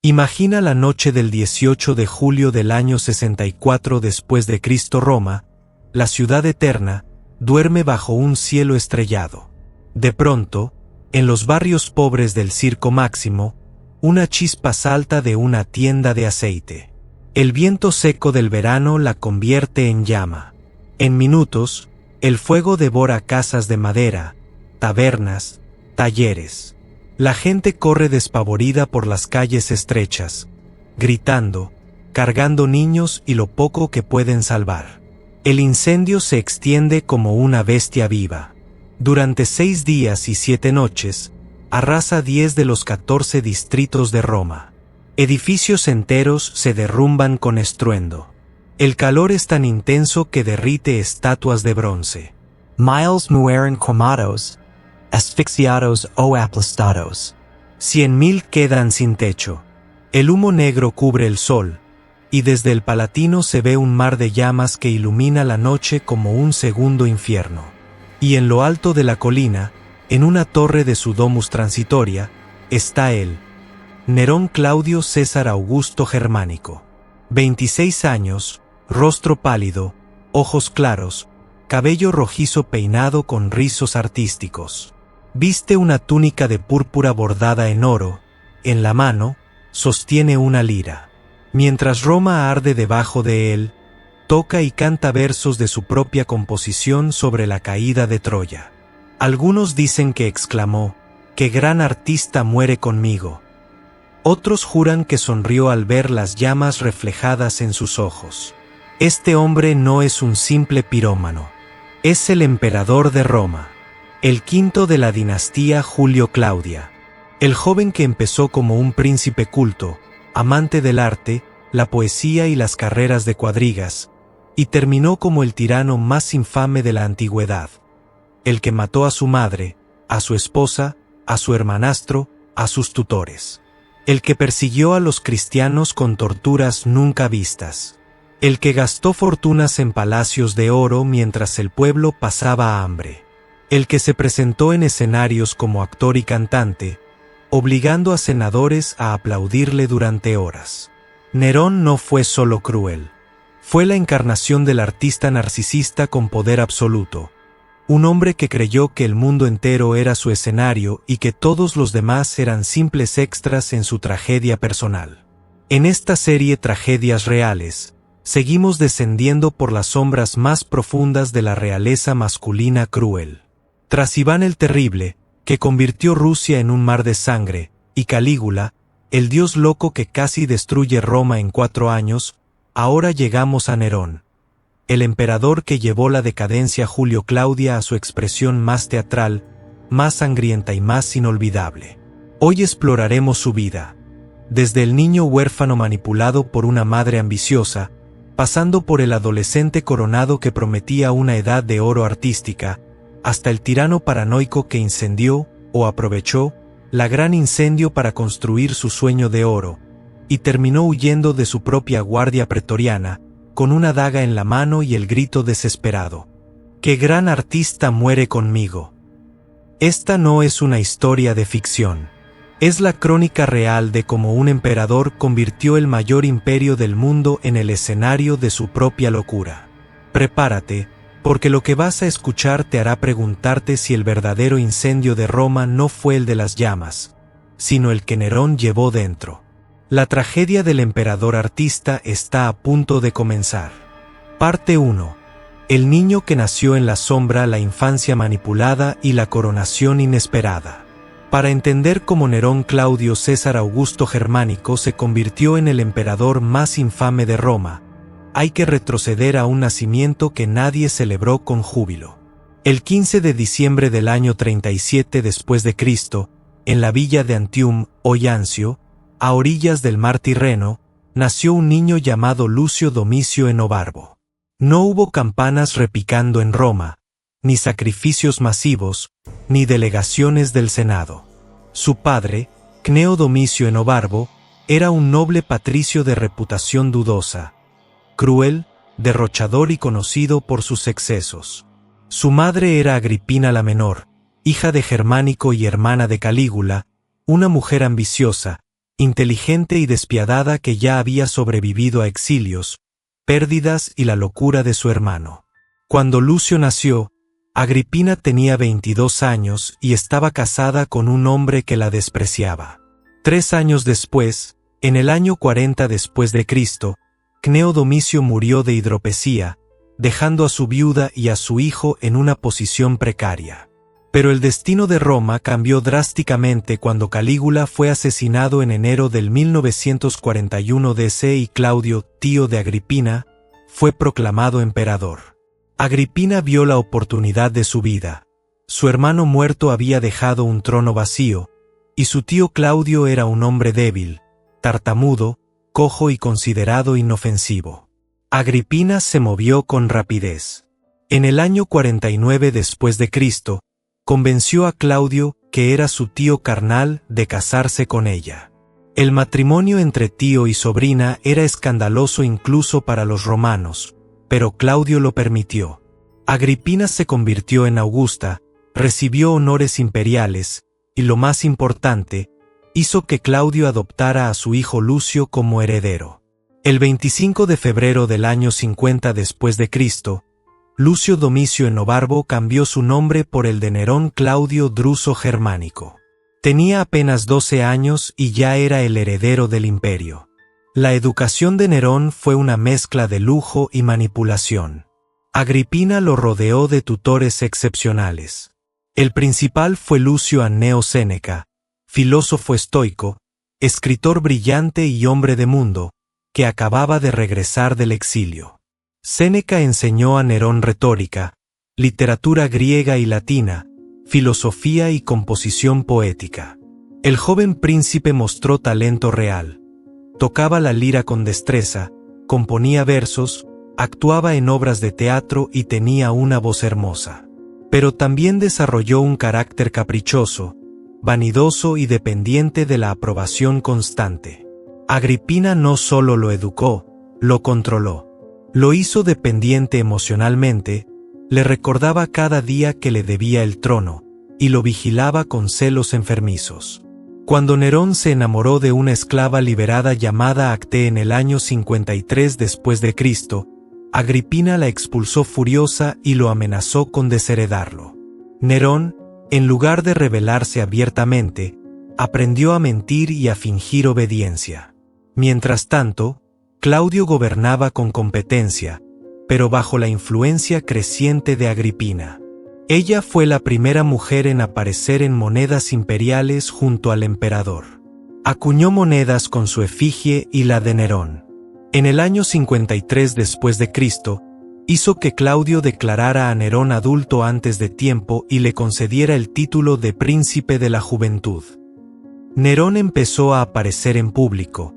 Imagina la noche del 18 de julio del año 64 después de Cristo. Roma, la ciudad eterna, duerme bajo un cielo estrellado. De pronto, en los barrios pobres del Circo Máximo, una chispa salta de una tienda de aceite. El viento seco del verano la convierte en llama. En minutos, el fuego devora casas de madera, tabernas, talleres. La gente corre despavorida por las calles estrechas, gritando, cargando niños y lo poco que pueden salvar. El incendio se extiende como una bestia viva. Durante 6 días y 7 noches, arrasa 10 de los 14 distritos de Roma. Edificios enteros se derrumban con estruendo. El calor es tan intenso que derrite estatuas de bronce. Miles mueren quemados, asfixiados o aplastados. 100.000 quedan sin techo. El humo negro cubre el sol, y desde el Palatino se ve un mar de llamas que ilumina la noche como un segundo infierno. Y en lo alto de la colina, en una torre de su domus transitoria, está él, Nerón Claudio César Augusto Germánico. 26 años, rostro pálido, ojos claros, cabello rojizo peinado con rizos artísticos. Viste una túnica de púrpura bordada en oro, en la mano, sostiene una lira. Mientras Roma arde debajo de él, toca y canta versos de su propia composición sobre la caída de Troya. Algunos dicen que exclamó, «¡Qué gran artista muere conmigo!». Otros juran que sonrió al ver las llamas reflejadas en sus ojos. Este hombre no es un simple pirómano. Es el emperador de Roma, el quinto de la dinastía Julio-Claudia. El joven que empezó como un príncipe culto, amante del arte, la poesía y las carreras de cuadrigas, y terminó como el tirano más infame de la antigüedad. El que mató a su madre, a su esposa, a su hermanastro, a sus tutores. El que persiguió a los cristianos con torturas nunca vistas. El que gastó fortunas en palacios de oro mientras el pueblo pasaba hambre. El que se presentó en escenarios como actor y cantante, obligando a senadores a aplaudirle durante horas. Nerón no fue solo cruel. Fue la encarnación del artista narcisista con poder absoluto. Un hombre que creyó que el mundo entero era su escenario y que todos los demás eran simples extras en su tragedia personal. En esta serie Tragedias Reales, seguimos descendiendo por las sombras más profundas de la realeza masculina cruel. Tras Iván el Terrible, que convirtió Rusia en un mar de sangre, y Calígula, el dios loco que casi destruye Roma en 4 años, ahora llegamos a Nerón, el emperador que llevó la decadencia Julio-Claudia a su expresión más teatral, más sangrienta y más inolvidable. Hoy exploraremos su vida, desde el niño huérfano manipulado por una madre ambiciosa, pasando por el adolescente coronado que prometía una edad de oro artística, hasta el tirano paranoico que incendió, o aprovechó, la gran incendio para construir su sueño de oro, y terminó huyendo de su propia guardia pretoriana, con una daga en la mano y el grito desesperado: «¡Qué gran artista muere conmigo!». Esta no es una historia de ficción. Es la crónica real de cómo un emperador convirtió el mayor imperio del mundo en el escenario de su propia locura. Prepárate, porque lo que vas a escuchar te hará preguntarte si el verdadero incendio de Roma no fue el de las llamas, sino el que Nerón llevó dentro. La tragedia del emperador artista está a punto de comenzar. Parte 1. El niño que nació en la sombra, la infancia manipulada y la coronación inesperada. Para entender cómo Nerón Claudio César Augusto Germánico se convirtió en el emperador más infame de Roma, hay que retroceder a un nacimiento que nadie celebró con júbilo. El 15 de diciembre del año 37 después de Cristo, en la villa de Antium, hoy Anzio, a orillas del mar Tirreno, nació un niño llamado Lucio Domicio Enobarbo. No hubo campanas repicando en Roma, ni sacrificios masivos, ni delegaciones del Senado. Su padre, Cneo Domicio Enobarbo, era un noble patricio de reputación dudosa, cruel, derrochador y conocido por sus excesos. Su madre era Agripina la Menor, hija de Germánico y hermana de Calígula, una mujer ambiciosa, inteligente y despiadada que ya había sobrevivido a exilios, pérdidas y la locura de su hermano. Cuando Lucio nació, Agripina tenía 22 años y estaba casada con un hombre que la despreciaba. 3 años después, en el año 40 después de Cristo, Cneo Domicio murió de hidropesía, dejando a su viuda y a su hijo en una posición precaria. Pero el destino de Roma cambió drásticamente cuando Calígula fue asesinado en enero del 1941 DC y Claudio, tío de Agripina, fue proclamado emperador. Agripina vio la oportunidad de su vida. Su hermano muerto había dejado un trono vacío, y su tío Claudio era un hombre débil, tartamudo, cojo y considerado inofensivo. Agripina se movió con rapidez. En el año 49 después de Cristo, convenció a Claudio, que era su tío carnal, de casarse con ella. El matrimonio entre tío y sobrina era escandaloso incluso para los romanos, pero Claudio lo permitió. Agripina se convirtió en Augusta, recibió honores imperiales, y lo más importante, hizo que Claudio adoptara a su hijo Lucio como heredero. El 25 de febrero del año 50 después de Cristo, Lucio Domicio Enobarbo cambió su nombre por el de Nerón Claudio Druso Germánico. Tenía apenas 12 años y ya era el heredero del imperio. La educación de Nerón fue una mezcla de lujo y manipulación. Agripina lo rodeó de tutores excepcionales. El principal fue Lucio Anneo Séneca, filósofo estoico, escritor brillante y hombre de mundo, que acababa de regresar del exilio. Séneca enseñó a Nerón retórica, literatura griega y latina, filosofía y composición poética. El joven príncipe mostró talento real. Tocaba la lira con destreza, componía versos, actuaba en obras de teatro y tenía una voz hermosa. Pero también desarrolló un carácter caprichoso, vanidoso y dependiente de la aprobación constante. Agripina no solo lo educó, lo controló. Lo hizo dependiente emocionalmente, le recordaba cada día que le debía el trono, y lo vigilaba con celos enfermizos. Cuando Nerón se enamoró de una esclava liberada llamada Acté en el año 53 después de Cristo, Agripina la expulsó furiosa y lo amenazó con desheredarlo. Nerón, en lugar de rebelarse abiertamente, aprendió a mentir y a fingir obediencia. Mientras tanto, Claudio gobernaba con competencia, pero bajo la influencia creciente de Agripina. Ella fue la primera mujer en aparecer en monedas imperiales junto al emperador. Acuñó monedas con su efigie y la de Nerón. En el año 53 después de Cristo, hizo que Claudio declarara a Nerón adulto antes de tiempo y le concediera el título de príncipe de la juventud. Nerón empezó a aparecer en público,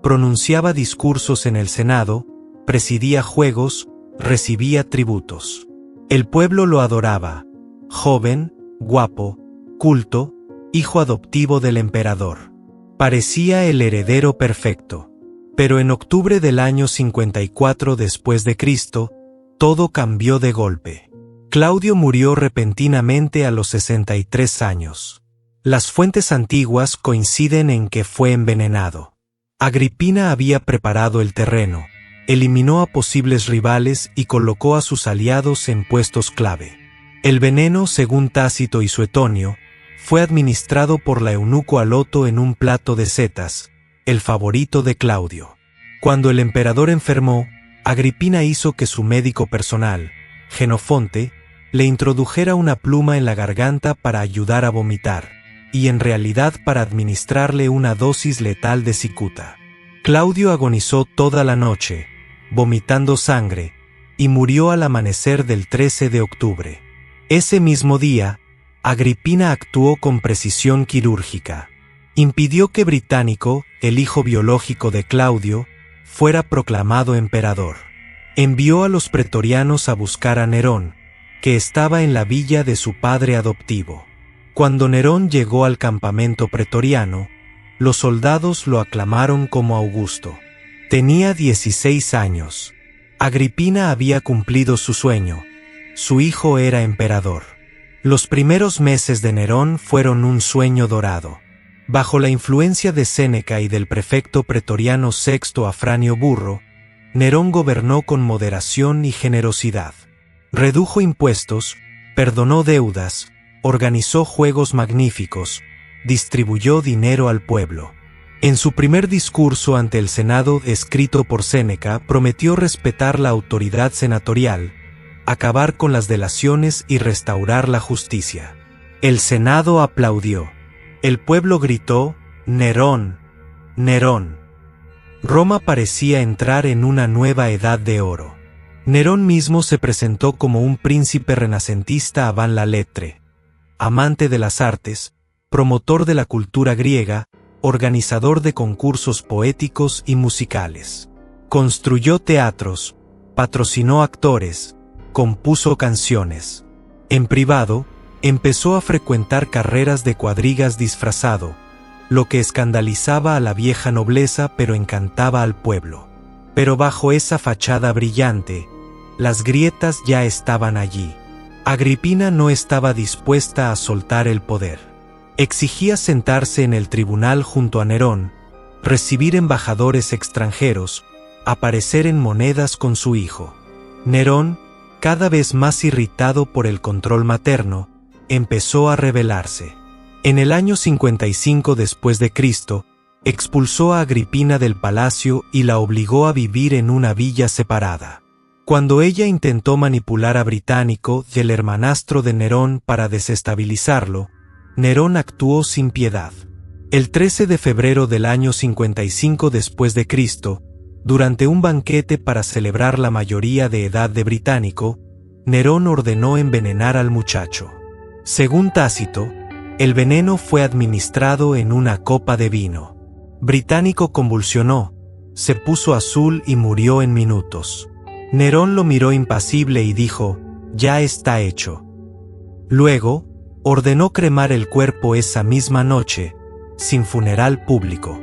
pronunciaba discursos en el Senado, presidía juegos, recibía tributos. El pueblo lo adoraba, joven, guapo, culto, hijo adoptivo del emperador. Parecía el heredero perfecto. Pero en octubre del año 54 después de Cristo, todo cambió de golpe. Claudio murió repentinamente a los 63 años. Las fuentes antiguas coinciden en que fue envenenado. Agripina había preparado el terreno, eliminó a posibles rivales y colocó a sus aliados en puestos clave. El veneno, según Tácito y Suetonio, fue administrado por la eunuco Aloto en un plato de setas, el favorito de Claudio. Cuando el emperador enfermó, Agripina hizo que su médico personal, Genofonte, le introdujera una pluma en la garganta para ayudar a vomitar, y en realidad para administrarle una dosis letal de cicuta. Claudio agonizó toda la noche, vomitando sangre, y murió al amanecer del 13 de octubre. Ese mismo día, Agripina actuó con precisión quirúrgica. Impidió que Británico, el hijo biológico de Claudio, fuera proclamado emperador. Envió a los pretorianos a buscar a Nerón, que estaba en la villa de su padre adoptivo. Cuando Nerón llegó al campamento pretoriano, los soldados lo aclamaron como Augusto. Tenía 16 años. Agripina había cumplido su sueño. Su hijo era emperador. Los primeros meses de Nerón fueron un sueño dorado. Bajo la influencia de Séneca y del prefecto pretoriano Sexto Afranio Burro, Nerón gobernó con moderación y generosidad. Redujo impuestos, perdonó deudas, organizó juegos magníficos, distribuyó dinero al pueblo. En su primer discurso ante el Senado, escrito por Séneca, prometió respetar la autoridad senatorial, acabar con las delaciones y restaurar la justicia. El Senado aplaudió. El pueblo gritó: «Nerón, Nerón». Roma parecía entrar en una nueva edad de oro. Nerón mismo se presentó como un príncipe renacentista avant la lettre, amante de las artes, promotor de la cultura griega, organizador de concursos poéticos y musicales. Construyó teatros, patrocinó actores, compuso canciones. En privado, empezó a frecuentar carreras de cuadrigas disfrazado, lo que escandalizaba a la vieja nobleza pero encantaba al pueblo. Pero bajo esa fachada brillante, las grietas ya estaban allí. Agripina no estaba dispuesta a soltar el poder. Exigía sentarse en el tribunal junto a Nerón, recibir embajadores extranjeros, aparecer en monedas con su hijo. Nerón, cada vez más irritado por el control materno, empezó a rebelarse. En el año 55 después de Cristo, expulsó a Agripina del palacio y la obligó a vivir en una villa separada. Cuando ella intentó manipular a Británico, el hermanastro de Nerón, para desestabilizarlo, Nerón actuó sin piedad. El 13 de febrero del año 55 después de Cristo, durante un banquete para celebrar la mayoría de edad de Británico, Nerón ordenó envenenar al muchacho. Según Tácito, el veneno fue administrado en una copa de vino. Británico convulsionó, se puso azul y murió en minutos. Nerón lo miró impasible y dijo: «Ya está hecho». Luego, ordenó cremar el cuerpo esa misma noche, sin funeral público.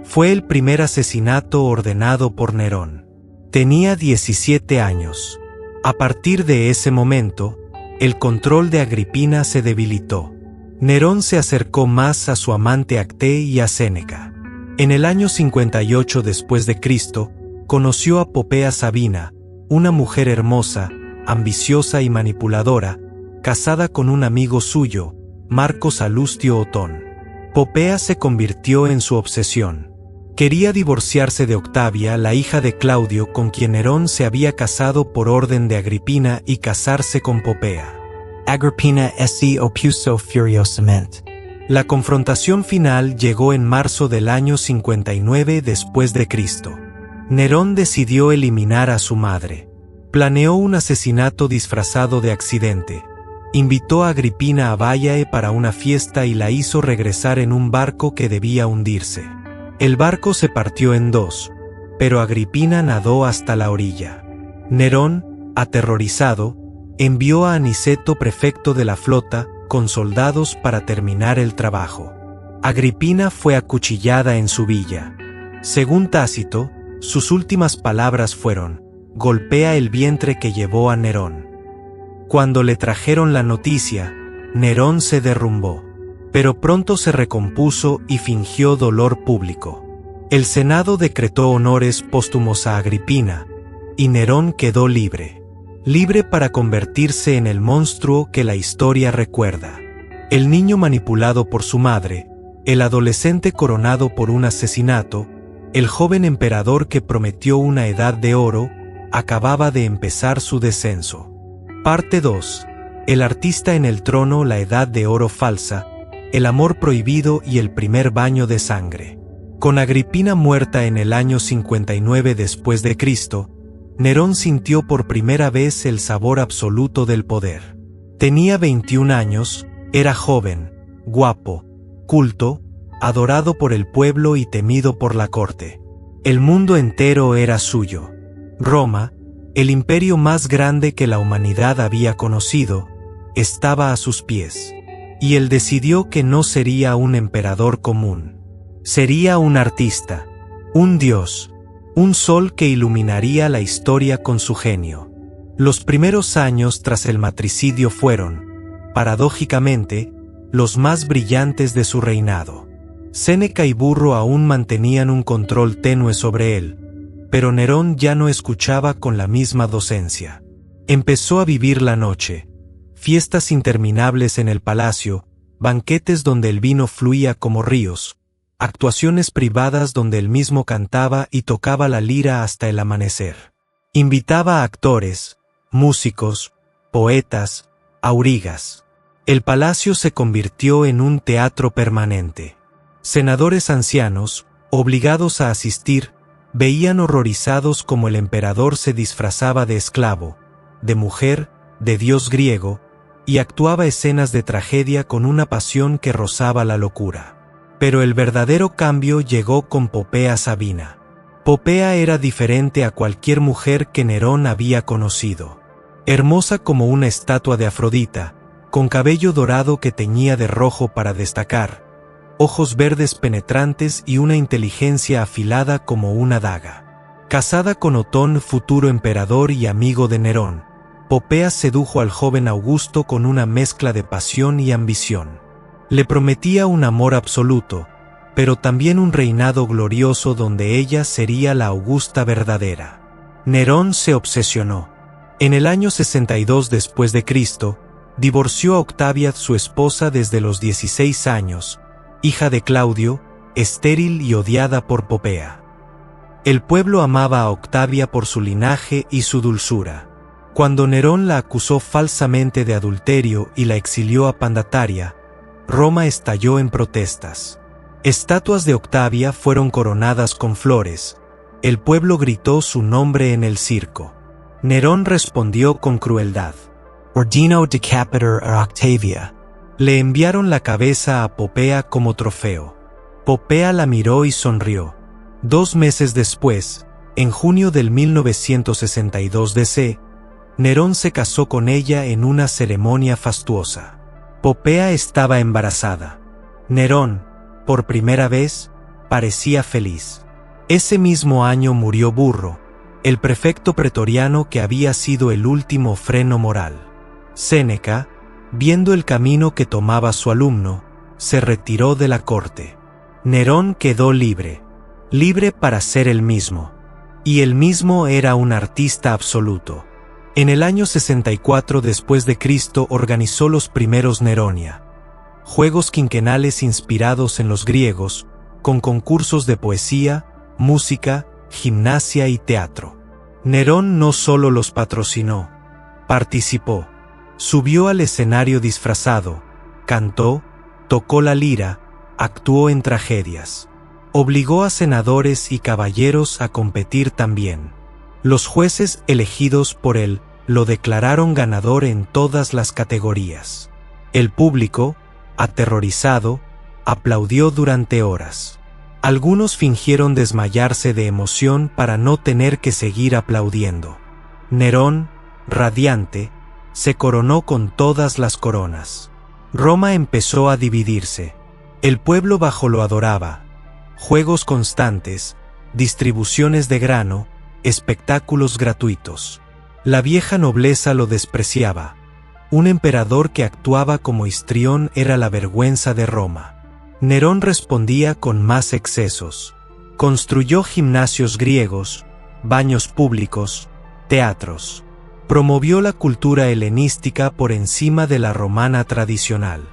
Fue el primer asesinato ordenado por Nerón. Tenía 17 años. A partir de ese momento, el control de Agripina se debilitó. Nerón se acercó más a su amante Acté y a Séneca. En el año 58 después de Cristo, conoció a Popea Sabina, una mujer hermosa, ambiciosa y manipuladora, casada con un amigo suyo, Marco Salustio Otón. Popea se convirtió en su obsesión. Quería divorciarse de Octavia, la hija de Claudio, con quien Nerón se había casado por orden de Agripina, y casarse con Popea. Agrippina se opuso furiosamente. La confrontación final llegó en marzo del año 59 después de Cristo. Nerón decidió eliminar a su madre. Planeó un asesinato disfrazado de accidente. Invitó a Agripina a Baiae para una fiesta y la hizo regresar en un barco que debía hundirse. El barco se partió en dos, pero Agripina nadó hasta la orilla. Nerón, aterrorizado, envió a Aniceto, prefecto de la flota, con soldados para terminar el trabajo. Agripina fue acuchillada en su villa. Según Tácito, sus últimas palabras fueron: «Golpea el vientre que llevó a Nerón». Cuando le trajeron la noticia, Nerón se derrumbó, pero pronto se recompuso y fingió dolor público. El Senado decretó honores póstumos a Agripina, y Nerón quedó libre. Libre para convertirse en el monstruo que la historia recuerda. El niño manipulado por su madre, el adolescente coronado por un asesinato, el joven emperador que prometió una edad de oro, acababa de empezar su descenso. Parte 2. El artista en el trono, la edad de oro falsa, el amor prohibido y el primer baño de sangre. Con Agripina muerta en el año 59 después de Cristo, Nerón sintió por primera vez el sabor absoluto del poder. Tenía 21 años, era joven, guapo, culto, adorado por el pueblo y temido por la corte. El mundo entero era suyo. Roma, el imperio más grande que la humanidad había conocido, estaba a sus pies. Y él decidió que no sería un emperador común. Sería un artista, un dios, un sol que iluminaría la historia con su genio. Los primeros años tras el matricidio fueron, paradójicamente, los más brillantes de su reinado. Séneca y Burro aún mantenían un control tenue sobre él, pero Nerón ya no escuchaba con la misma docencia. Empezó a vivir la noche, fiestas interminables en el palacio, banquetes donde el vino fluía como ríos, actuaciones privadas donde él mismo cantaba y tocaba la lira hasta el amanecer. Invitaba a actores, músicos, poetas, aurigas. El palacio se convirtió en un teatro permanente. Senadores ancianos, obligados a asistir, veían horrorizados como el emperador se disfrazaba de esclavo, de mujer, de dios griego, y actuaba escenas de tragedia con una pasión que rozaba la locura. Pero el verdadero cambio llegó con Popea Sabina. Popea era diferente a cualquier mujer que Nerón había conocido. Hermosa como una estatua de Afrodita, con cabello dorado que teñía de rojo para destacar, ojos verdes penetrantes y una inteligencia afilada como una daga. Casada con Otón, futuro emperador y amigo de Nerón, Popea sedujo al joven Augusto con una mezcla de pasión y ambición. Le prometía un amor absoluto, pero también un reinado glorioso donde ella sería la Augusta verdadera. Nerón se obsesionó. En el año 62 después de Cristo, divorció a Octavia, su esposa desde los 16 años, hija de Claudio, estéril y odiada por Popea. El pueblo amaba a Octavia por su linaje y su dulzura. Cuando Nerón la acusó falsamente de adulterio y la exilió a Pandataria, Roma estalló en protestas. Estatuas de Octavia fueron coronadas con flores. El pueblo gritó su nombre en el circo. Nerón respondió con crueldad. Ordino decapiter a Octavia. Le enviaron la cabeza a Popea como trofeo. Popea la miró y sonrió. 2 meses después, en junio del 1962 DC, Nerón se casó con ella en una ceremonia fastuosa. Popea estaba embarazada. Nerón, por primera vez, parecía feliz. Ese mismo año murió Burro, el prefecto pretoriano que había sido el último freno moral. Séneca, viendo el camino que tomaba su alumno, se retiró de la corte. Nerón quedó libre para ser el mismo. Y él mismo era un artista absoluto. En el año 64 después de Cristo organizó los primeros Neronia, juegos quinquenales inspirados en los griegos, con concursos de poesía, música, gimnasia y teatro. Nerón no solo los patrocinó, participó. Subió al escenario disfrazado, cantó, tocó la lira, actuó en tragedias. Obligó a senadores y caballeros a competir también. Los jueces elegidos por él lo declararon ganador en todas las categorías. El público, aterrorizado, aplaudió durante horas. Algunos fingieron desmayarse de emoción para no tener que seguir aplaudiendo. Nerón, radiante, se coronó con todas las coronas. Roma empezó a dividirse. El pueblo bajo lo adoraba. Juegos constantes, distribuciones de grano, espectáculos gratuitos. La vieja nobleza lo despreciaba. Un emperador que actuaba como histrión era la vergüenza de Roma. Nerón respondía con más excesos. Construyó gimnasios griegos, baños públicos, teatros. Promovió la cultura helenística por encima de la romana tradicional.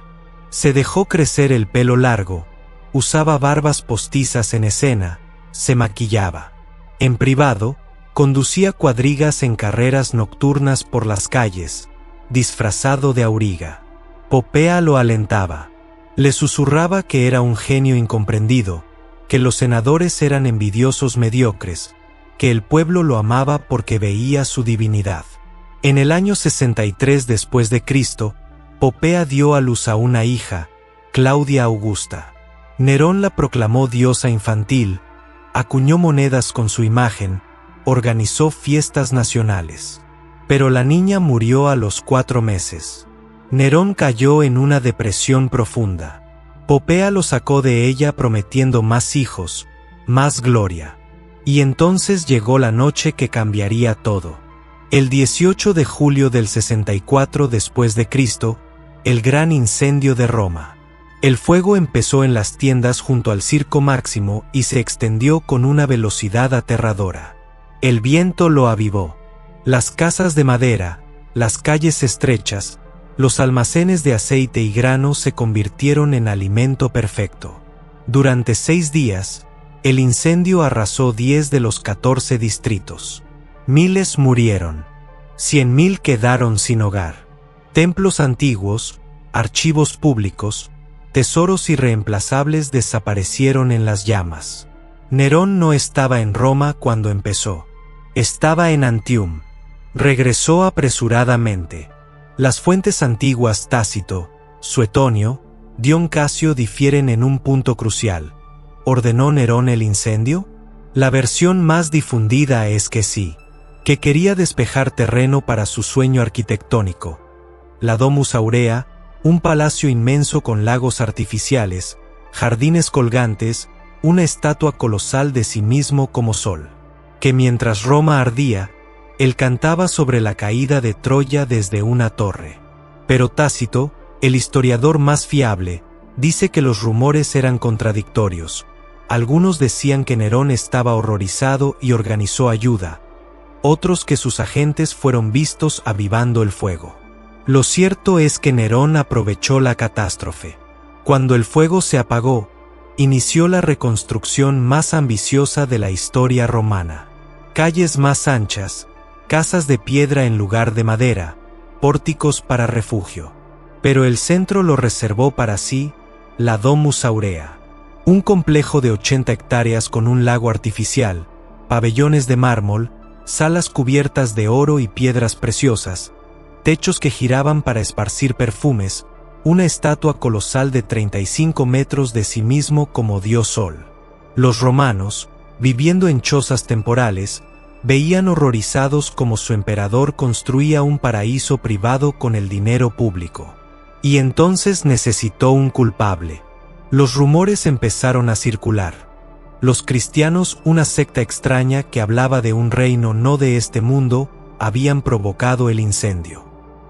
Se dejó crecer el pelo largo, usaba barbas postizas en escena, se maquillaba. En privado, conducía cuadrigas en carreras nocturnas por las calles, disfrazado de auriga. Popea lo alentaba. Le susurraba que era un genio incomprendido, que los senadores eran envidiosos mediocres, que el pueblo lo amaba porque veía su divinidad. En el año 63 después de Cristo, Popea dio a luz a una hija, Claudia Augusta. Nerón la proclamó diosa infantil, acuñó monedas con su imagen, organizó fiestas nacionales. Pero la niña murió a los 4 meses. Nerón cayó en una depresión profunda. Popea lo sacó de ella prometiendo más hijos, más gloria. Y entonces llegó la noche que cambiaría todo. El 18 de julio del 64 después de Cristo, el gran incendio de Roma. El fuego empezó en las tiendas junto al Circo Máximo y se extendió con una velocidad aterradora. El viento lo avivó. Las casas de madera, las calles estrechas, los almacenes de aceite y grano se convirtieron en alimento perfecto. Durante 6 días, el incendio arrasó 10 de los 14 distritos. Miles murieron. 100.000 quedaron sin hogar. Templos antiguos, archivos públicos, tesoros irreemplazables desaparecieron en las llamas. Nerón no estaba en Roma cuando empezó. Estaba en Antium. Regresó apresuradamente. Las fuentes antiguas Tácito, Suetonio, Dion Casio difieren en un punto crucial. ¿Ordenó Nerón el incendio? La versión más difundida es que sí, que quería despejar terreno para su sueño arquitectónico. La Domus Aurea, un palacio inmenso con lagos artificiales, jardines colgantes, una estatua colosal de sí mismo como sol. Que mientras Roma ardía, él cantaba sobre la caída de Troya desde una torre. Pero Tácito, el historiador más fiable, dice que los rumores eran contradictorios. Algunos decían que Nerón estaba horrorizado y organizó ayuda, otros que sus agentes fueron vistos avivando el fuego. Lo cierto es que Nerón aprovechó la catástrofe. Cuando el fuego se apagó, inició la reconstrucción más ambiciosa de la historia romana. Calles más anchas, casas de piedra en lugar de madera, pórticos para refugio. Pero el centro lo reservó para sí, la Domus Aurea. Un complejo de 80 hectáreas con un lago artificial, pabellones de mármol, salas cubiertas de oro y piedras preciosas, techos que giraban para esparcir perfumes, una estatua colosal de 35 metros de sí mismo como dios Sol. Los romanos, viviendo en chozas temporales, veían horrorizados cómo su emperador construía un paraíso privado con el dinero público. Y entonces necesitó un culpable. Los rumores empezaron a circular. Los cristianos, una secta extraña que hablaba de un reino no de este mundo, habían provocado el incendio.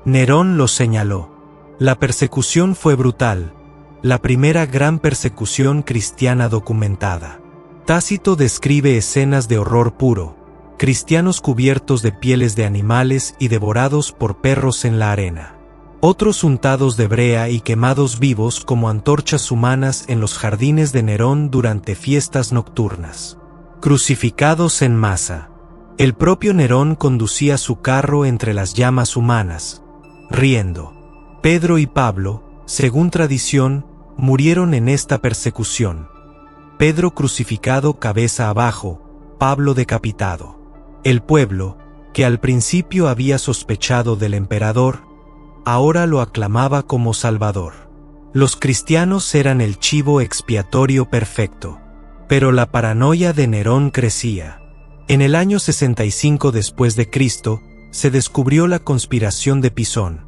Nerón los señaló. La persecución fue brutal, la primera gran persecución cristiana documentada. Tácito describe escenas de horror puro, cristianos cubiertos de pieles de animales y devorados por perros en la arena. Otros untados de brea y quemados vivos como antorchas humanas en los jardines de Nerón durante fiestas nocturnas. Crucificados en masa. El propio Nerón conducía su carro entre las llamas humanas, riendo. Pedro y Pablo, según tradición, murieron en esta persecución. Pedro crucificado cabeza abajo, Pablo decapitado. El pueblo, que al principio había sospechado del emperador, ahora lo aclamaba como Salvador. Los cristianos eran el chivo expiatorio perfecto. Pero la paranoia de Nerón crecía. En el año 65 después de Cristo, se descubrió la conspiración de Pisón,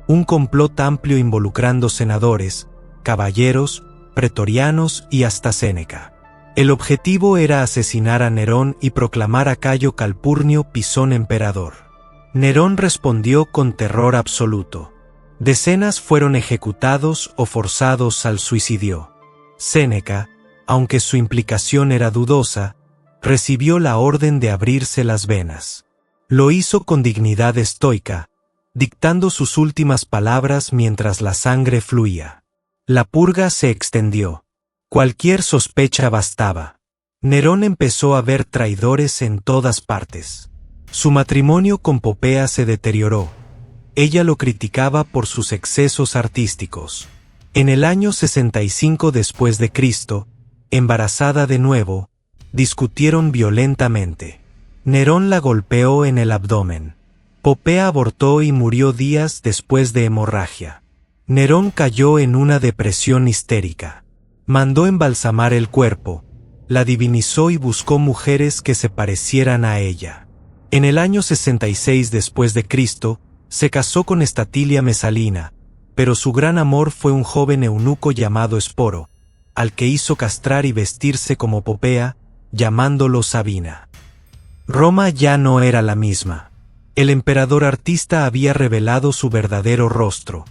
un complot amplio involucrando senadores, caballeros, pretorianos y hasta Séneca. El objetivo era asesinar a Nerón y proclamar a Cayo Calpurnio Pisón emperador. Nerón respondió con terror absoluto. Decenas fueron ejecutados o forzados al suicidio. Séneca, aunque su implicación era dudosa, recibió la orden de abrirse las venas. Lo hizo con dignidad estoica, dictando sus últimas palabras mientras la sangre fluía. La purga se extendió. Cualquier sospecha bastaba. Nerón empezó a ver traidores en todas partes. Su matrimonio con Popea se deterioró. Ella lo criticaba por sus excesos artísticos. En el año 65 después de Cristo, embarazada de nuevo, discutieron violentamente. Nerón la golpeó en el abdomen. Popea abortó y murió días después de hemorragia. Nerón cayó en una depresión histérica. Mandó embalsamar el cuerpo, la divinizó y buscó mujeres que se parecieran a ella. En el año 66 después de Cristo, se casó con Estatilia Mesalina, pero su gran amor fue un joven eunuco llamado Esporo, al que hizo castrar y vestirse como Popea, llamándolo Sabina. Roma ya no era la misma. El emperador artista había revelado su verdadero rostro.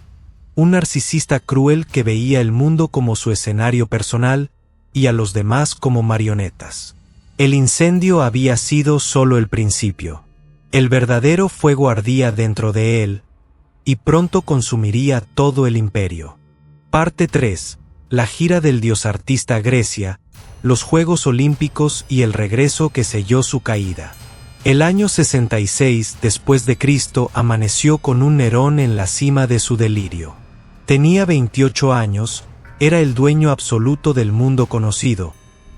un narcisista cruel que veía el mundo como su escenario personal y a los demás como marionetas. El incendio había sido solo el principio. El verdadero fuego ardía dentro de él, y pronto consumiría todo el imperio. Parte 3. La gira del dios artista a Grecia, los Juegos Olímpicos y el regreso que selló su caída. El año 66 después de Cristo amaneció con un Nerón en la cima de su delirio. Tenía 28 años, era el dueño absoluto del mundo conocido,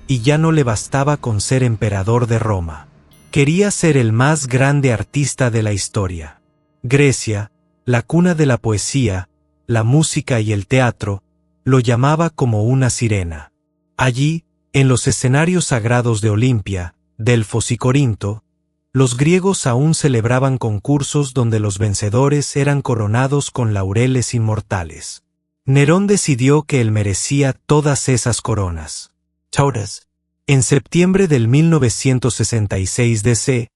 y ya no le bastaba con ser emperador de Roma. Quería ser el más grande artista de la historia. Grecia, la cuna de la poesía, la música y el teatro, lo llamaba como una sirena. Allí, en los escenarios sagrados de Olimpia, Delfos y Corinto, los griegos aún celebraban concursos donde los vencedores eran coronados con laureles inmortales. Nerón decidió que él merecía todas esas coronas. Todas. En septiembre del 1966 DC,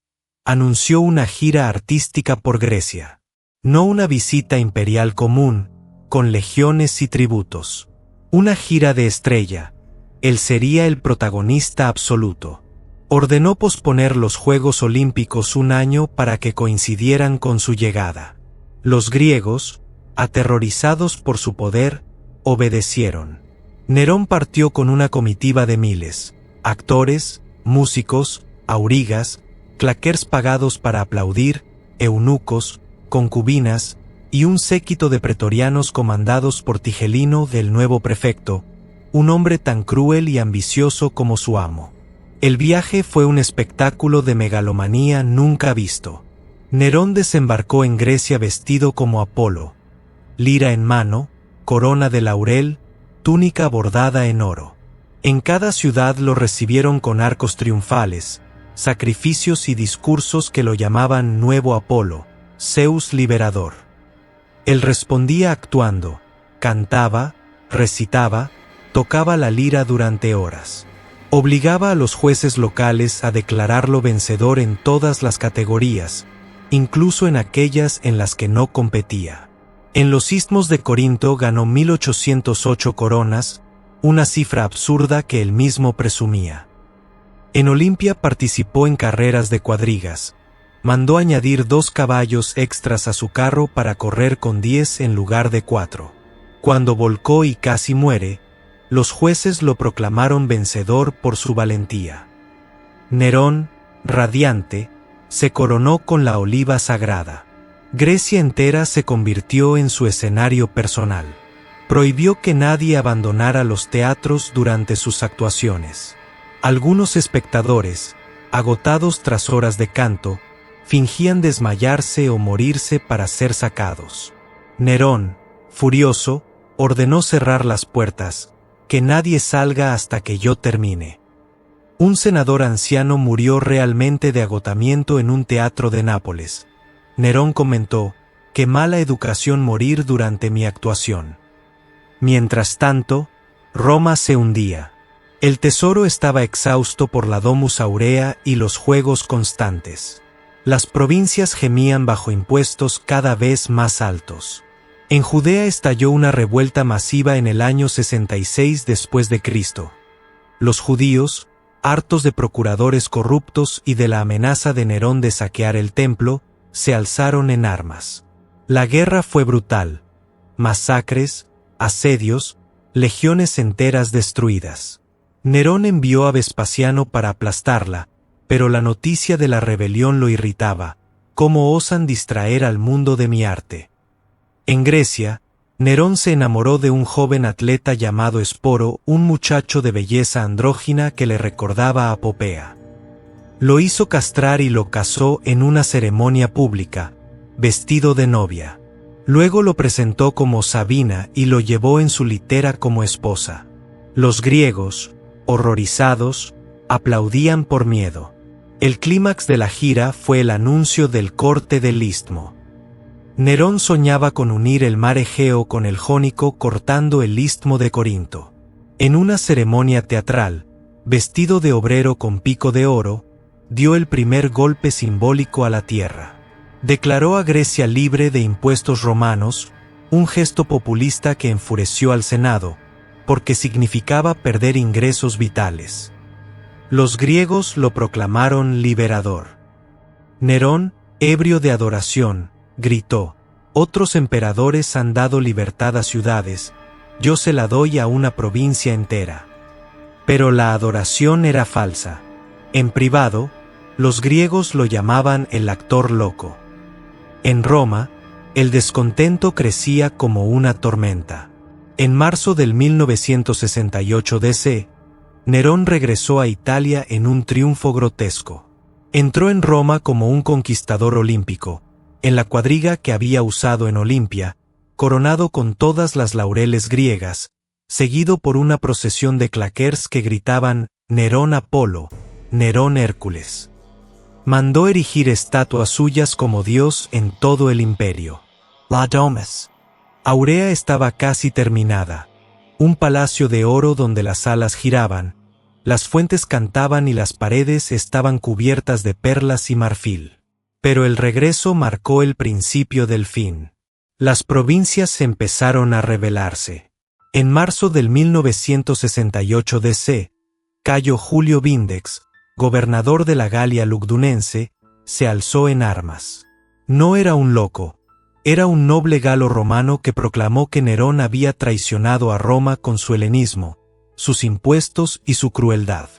anunció una gira artística por Grecia. No una visita imperial común, con legiones y tributos. Una gira de estrella. Él sería el protagonista absoluto. Ordenó posponer los Juegos Olímpicos un año para que coincidieran con su llegada. Los griegos, aterrorizados por su poder, obedecieron. Nerón partió con una comitiva de miles, actores, músicos, aurigas, claquers pagados para aplaudir, eunucos, concubinas, y un séquito de pretorianos comandados por Tigelino, el nuevo prefecto, un hombre tan cruel y ambicioso como su amo. El viaje fue un espectáculo de megalomanía nunca visto. Nerón desembarcó en Grecia vestido como Apolo, lira en mano, corona de laurel, túnica bordada en oro. En cada ciudad lo recibieron con arcos triunfales, sacrificios y discursos que lo llamaban Nuevo Apolo, Zeus liberador. Él respondía actuando, cantaba, recitaba, tocaba la lira durante horas. Obligaba a los jueces locales a declararlo vencedor en todas las categorías, incluso en aquellas en las que no competía. En los istmos de Corinto ganó 1808 coronas, una cifra absurda que él mismo presumía. En Olimpia participó en carreras de cuadrigas. Mandó añadir 2 caballos extras a su carro para correr con 10 en lugar de 4. Cuando volcó y casi muere, los jueces lo proclamaron vencedor por su valentía. Nerón, radiante, se coronó con la oliva sagrada. Grecia entera se convirtió en su escenario personal. Prohibió que nadie abandonara los teatros durante sus actuaciones. Algunos espectadores, agotados tras horas de canto, fingían desmayarse o morirse para ser sacados. Nerón, furioso, ordenó cerrar las puertas, que nadie salga hasta que yo termine. Un senador anciano murió realmente de agotamiento en un teatro de Nápoles. Nerón comentó, qué mala educación morir durante mi actuación. Mientras tanto, Roma se hundía. El tesoro estaba exhausto por la Domus Aurea y los juegos constantes. Las provincias gemían bajo impuestos cada vez más altos. En Judea estalló una revuelta masiva en el año 66 después de Cristo. Los judíos, hartos de procuradores corruptos y de la amenaza de Nerón de saquear el templo, se alzaron en armas. La guerra fue brutal. Masacres, asedios, legiones enteras destruidas. Nerón envió a Vespasiano para aplastarla, pero la noticia de la rebelión lo irritaba. ¿Cómo osan distraer al mundo de mi arte? En Grecia, Nerón se enamoró de un joven atleta llamado Esporo, un muchacho de belleza andrógina que le recordaba a Popea. Lo hizo castrar y lo casó en una ceremonia pública, vestido de novia. Luego lo presentó como Sabina y lo llevó en su litera como esposa. Los griegos, horrorizados, aplaudían por miedo. El clímax de la gira fue el anuncio del corte del istmo. Nerón soñaba con unir el mar Egeo con el Jónico cortando el istmo de Corinto. En una ceremonia teatral, vestido de obrero con pico de oro, dio el primer golpe simbólico a la tierra. Declaró a Grecia libre de impuestos romanos, un gesto populista que enfureció al Senado, porque significaba perder ingresos vitales. Los griegos lo proclamaron liberador. Nerón, ebrio de adoración, gritó: «Otros emperadores han dado libertad a ciudades, yo se la doy a una provincia entera». Pero la adoración era falsa. En privado, los griegos lo llamaban el actor loco. En Roma, el descontento crecía como una tormenta. En marzo del 1968 DC, Nerón regresó a Italia en un triunfo grotesco. Entró en Roma como un conquistador olímpico, en la cuadriga que había usado en Olimpia, coronado con todas las laureles griegas, seguido por una procesión de claquers que gritaban «Nerón Apolo, Nerón Hércules». Mandó erigir estatuas suyas como dios en todo el imperio. La Domus. Aurea estaba casi terminada, un palacio de oro donde las alas giraban, las fuentes cantaban y las paredes estaban cubiertas de perlas y marfil. Pero el regreso marcó el principio del fin. Las provincias empezaron a rebelarse. En marzo del 1968 DC, Cayo Julio Vindex, gobernador de la Galia Lugdunense, se alzó en armas. No era un loco, era un noble galo romano que proclamó que Nerón había traicionado a Roma con su helenismo, sus impuestos y su crueldad.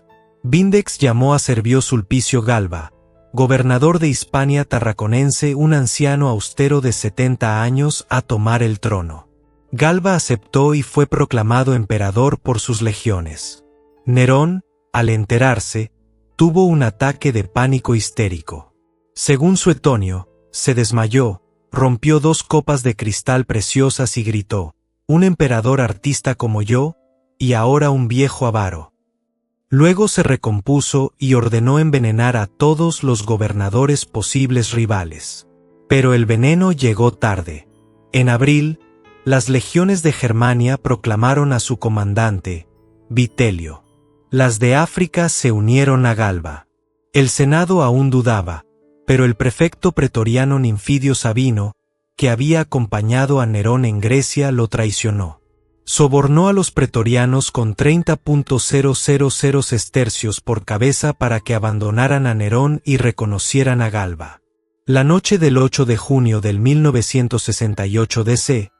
Vindex llamó a Servio Sulpicio Galba, gobernador de Hispania Tarraconense, un anciano austero de 70 años, a tomar el trono. Galba aceptó y fue proclamado emperador por sus legiones. Nerón, al enterarse, tuvo un ataque de pánico histérico. Según Suetonio, se desmayó, rompió 2 copas de cristal preciosas y gritó: «Un emperador artista como yo, y ahora un viejo avaro». Luego se recompuso y ordenó envenenar a todos los gobernadores posibles rivales. Pero el veneno llegó tarde. En abril, las legiones de Germania proclamaron a su comandante, Vitelio. Las de África se unieron a Galba. El Senado aún dudaba, pero el prefecto pretoriano Ninfidio Sabino, que había acompañado a Nerón en Grecia, lo traicionó. Sobornó a los pretorianos con 30.000 sestercios por cabeza para que abandonaran a Nerón y reconocieran a Galba. La noche del 8 de junio del 1968 DC,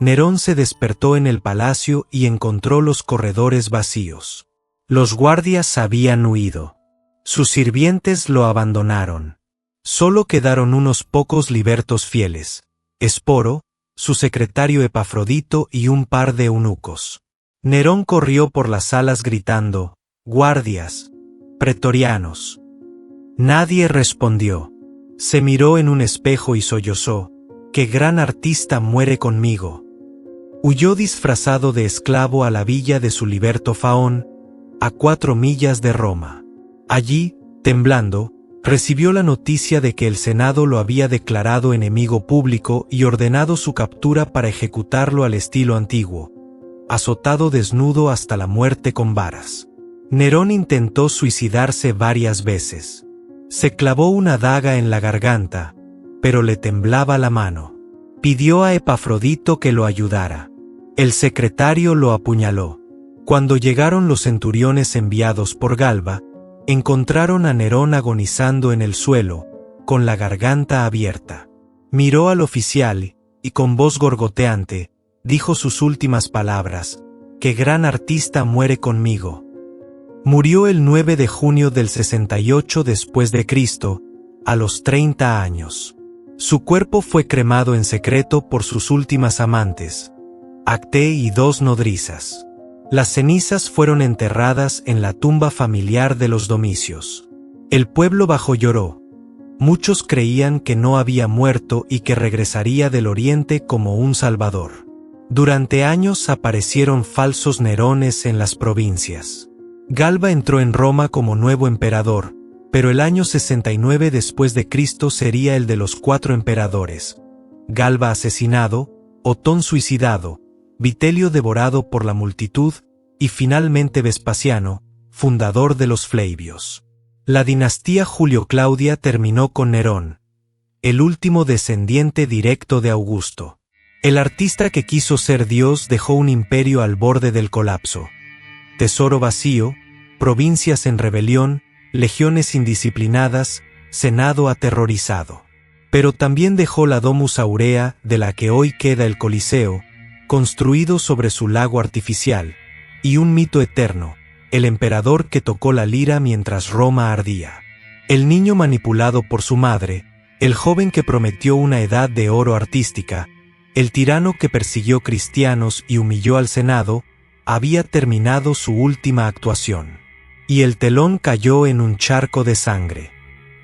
Nerón se despertó en el palacio y encontró los corredores vacíos. Los guardias habían huido. Sus sirvientes lo abandonaron. Solo quedaron unos pocos libertos fieles: Esporo, su secretario Epafrodito y un par de eunucos. Nerón corrió por las salas gritando: «¡Guardias! ¡Pretorianos!». Nadie respondió. Se miró en un espejo y sollozó: «¡Qué gran artista muere conmigo!». Huyó disfrazado de esclavo a la villa de su liberto Faón, a 4 millas de Roma. Allí, temblando, recibió la noticia de que el Senado lo había declarado enemigo público y ordenado su captura para ejecutarlo al estilo antiguo, azotado desnudo hasta la muerte con varas. Nerón intentó suicidarse varias veces. Se clavó una daga en la garganta, pero le temblaba la mano. Pidió a Epafrodito que lo ayudara. El secretario lo apuñaló. Cuando llegaron los centuriones enviados por Galba, encontraron a Nerón agonizando en el suelo, con la garganta abierta. Miró al oficial y con voz gorgoteante, dijo sus últimas palabras: «¡Qué gran artista muere conmigo!». Murió el 9 de junio del 68 después de Cristo, a los 30 años. Su cuerpo fue cremado en secreto por sus últimas amantes, Acté y 2 nodrizas. Las cenizas fueron enterradas en la tumba familiar de los Domicios. El pueblo bajo lloró. Muchos creían que no había muerto y que regresaría del oriente como un salvador. Durante años aparecieron falsos Nerones en las provincias. Galba entró en Roma como nuevo emperador, pero el año 69 después de Cristo sería el de los 4 emperadores: Galba asesinado, Otón suicidado, Vitelio devorado por la multitud, y finalmente Vespasiano, fundador de los Flavios. La dinastía Julio-Claudia terminó con Nerón, el último descendiente directo de Augusto. El artista que quiso ser Dios dejó un imperio al borde del colapso. Tesoro vacío, provincias en rebelión, legiones indisciplinadas, senado aterrorizado. Pero también dejó la Domus Aurea, de la que hoy queda el Coliseo, construido sobre su lago artificial, y un mito eterno, el emperador que tocó la lira mientras Roma ardía. El niño manipulado por su madre, el joven que prometió una edad de oro artística, el tirano que persiguió cristianos y humilló al Senado, había terminado su última actuación. Y el telón cayó en un charco de sangre.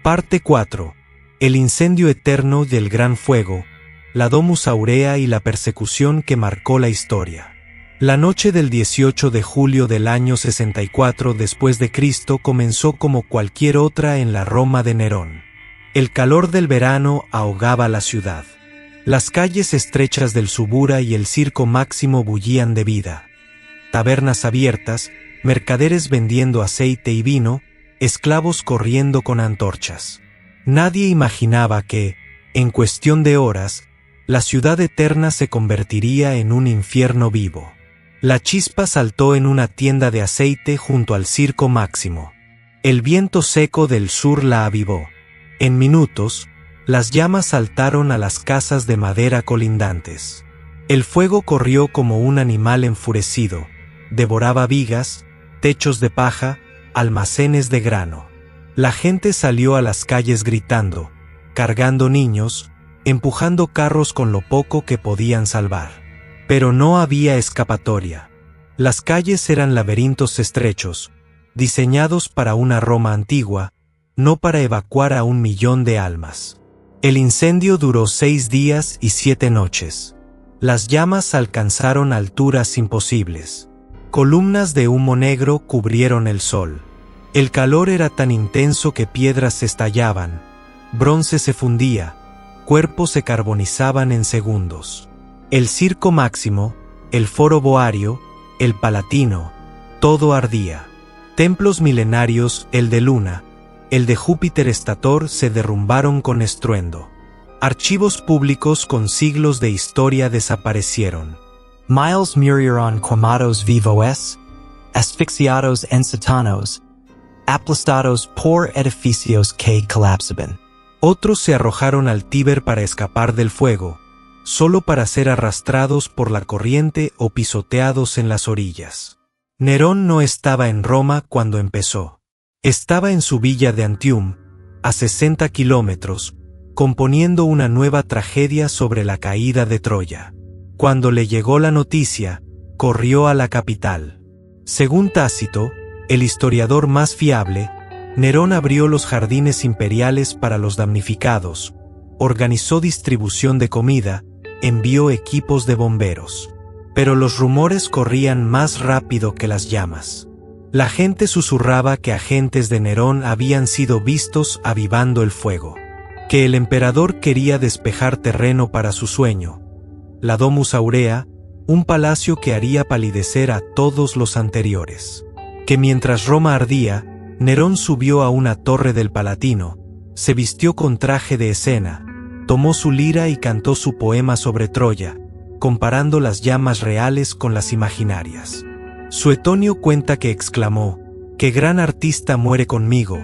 Parte 4. El incendio eterno del gran fuego, la Domus Aurea y la persecución que marcó la historia. La noche del 18 de julio del año 64 después de Cristo comenzó como cualquier otra en la Roma de Nerón. El calor del verano ahogaba la ciudad. Las calles estrechas del Subura y el Circo Máximo bullían de vida. Tabernas abiertas, mercaderes vendiendo aceite y vino, esclavos corriendo con antorchas. Nadie imaginaba que, en cuestión de horas, la ciudad eterna se convertiría en un infierno vivo. La chispa saltó en una tienda de aceite junto al Circo Máximo. El viento seco del sur la avivó. En minutos, las llamas saltaron a las casas de madera colindantes. El fuego corrió como un animal enfurecido, devoraba vigas, techos de paja, almacenes de grano. La gente salió a las calles gritando, cargando niños, empujando carros con lo poco que podían salvar. Pero no había escapatoria. Las calles eran laberintos estrechos, diseñados para una Roma antigua, no para evacuar a 1 millón de almas. El incendio duró 6 días y 7 noches. Las llamas alcanzaron alturas imposibles. Columnas de humo negro cubrieron el sol. El calor era tan intenso que piedras estallaban, bronce se fundía, cuerpos se carbonizaban en segundos. El Circo Máximo, el Foro Boario, el Palatino, todo ardía. Templos milenarios, el de Luna, el de Júpiter Estator se derrumbaron con estruendo. Archivos públicos con siglos de historia desaparecieron. Miles murieron quemados vivos, asfixiados en satanos, aplastados por edificios que colapsaban. Otros se arrojaron al Tíber para escapar del fuego, solo para ser arrastrados por la corriente o pisoteados en las orillas. Nerón no estaba en Roma cuando empezó. Estaba en su villa de Antium, a 60 kilómetros, componiendo una nueva tragedia sobre la caída de Troya. Cuando le llegó la noticia, corrió a la capital. Según Tácito, el historiador más fiable, Nerón abrió los jardines imperiales para los damnificados, organizó distribución de comida, envió equipos de bomberos. Pero los rumores corrían más rápido que las llamas. La gente susurraba que agentes de Nerón habían sido vistos avivando el fuego, que el emperador quería despejar terreno para su sueño, la Domus Aurea, un palacio que haría palidecer a todos los anteriores. Que mientras Roma ardía, Nerón subió a una torre del Palatino, se vistió con traje de escena, tomó su lira y cantó su poema sobre Troya, comparando las llamas reales con las imaginarias. Suetonio cuenta que exclamó, «¡Qué gran artista muere conmigo!»,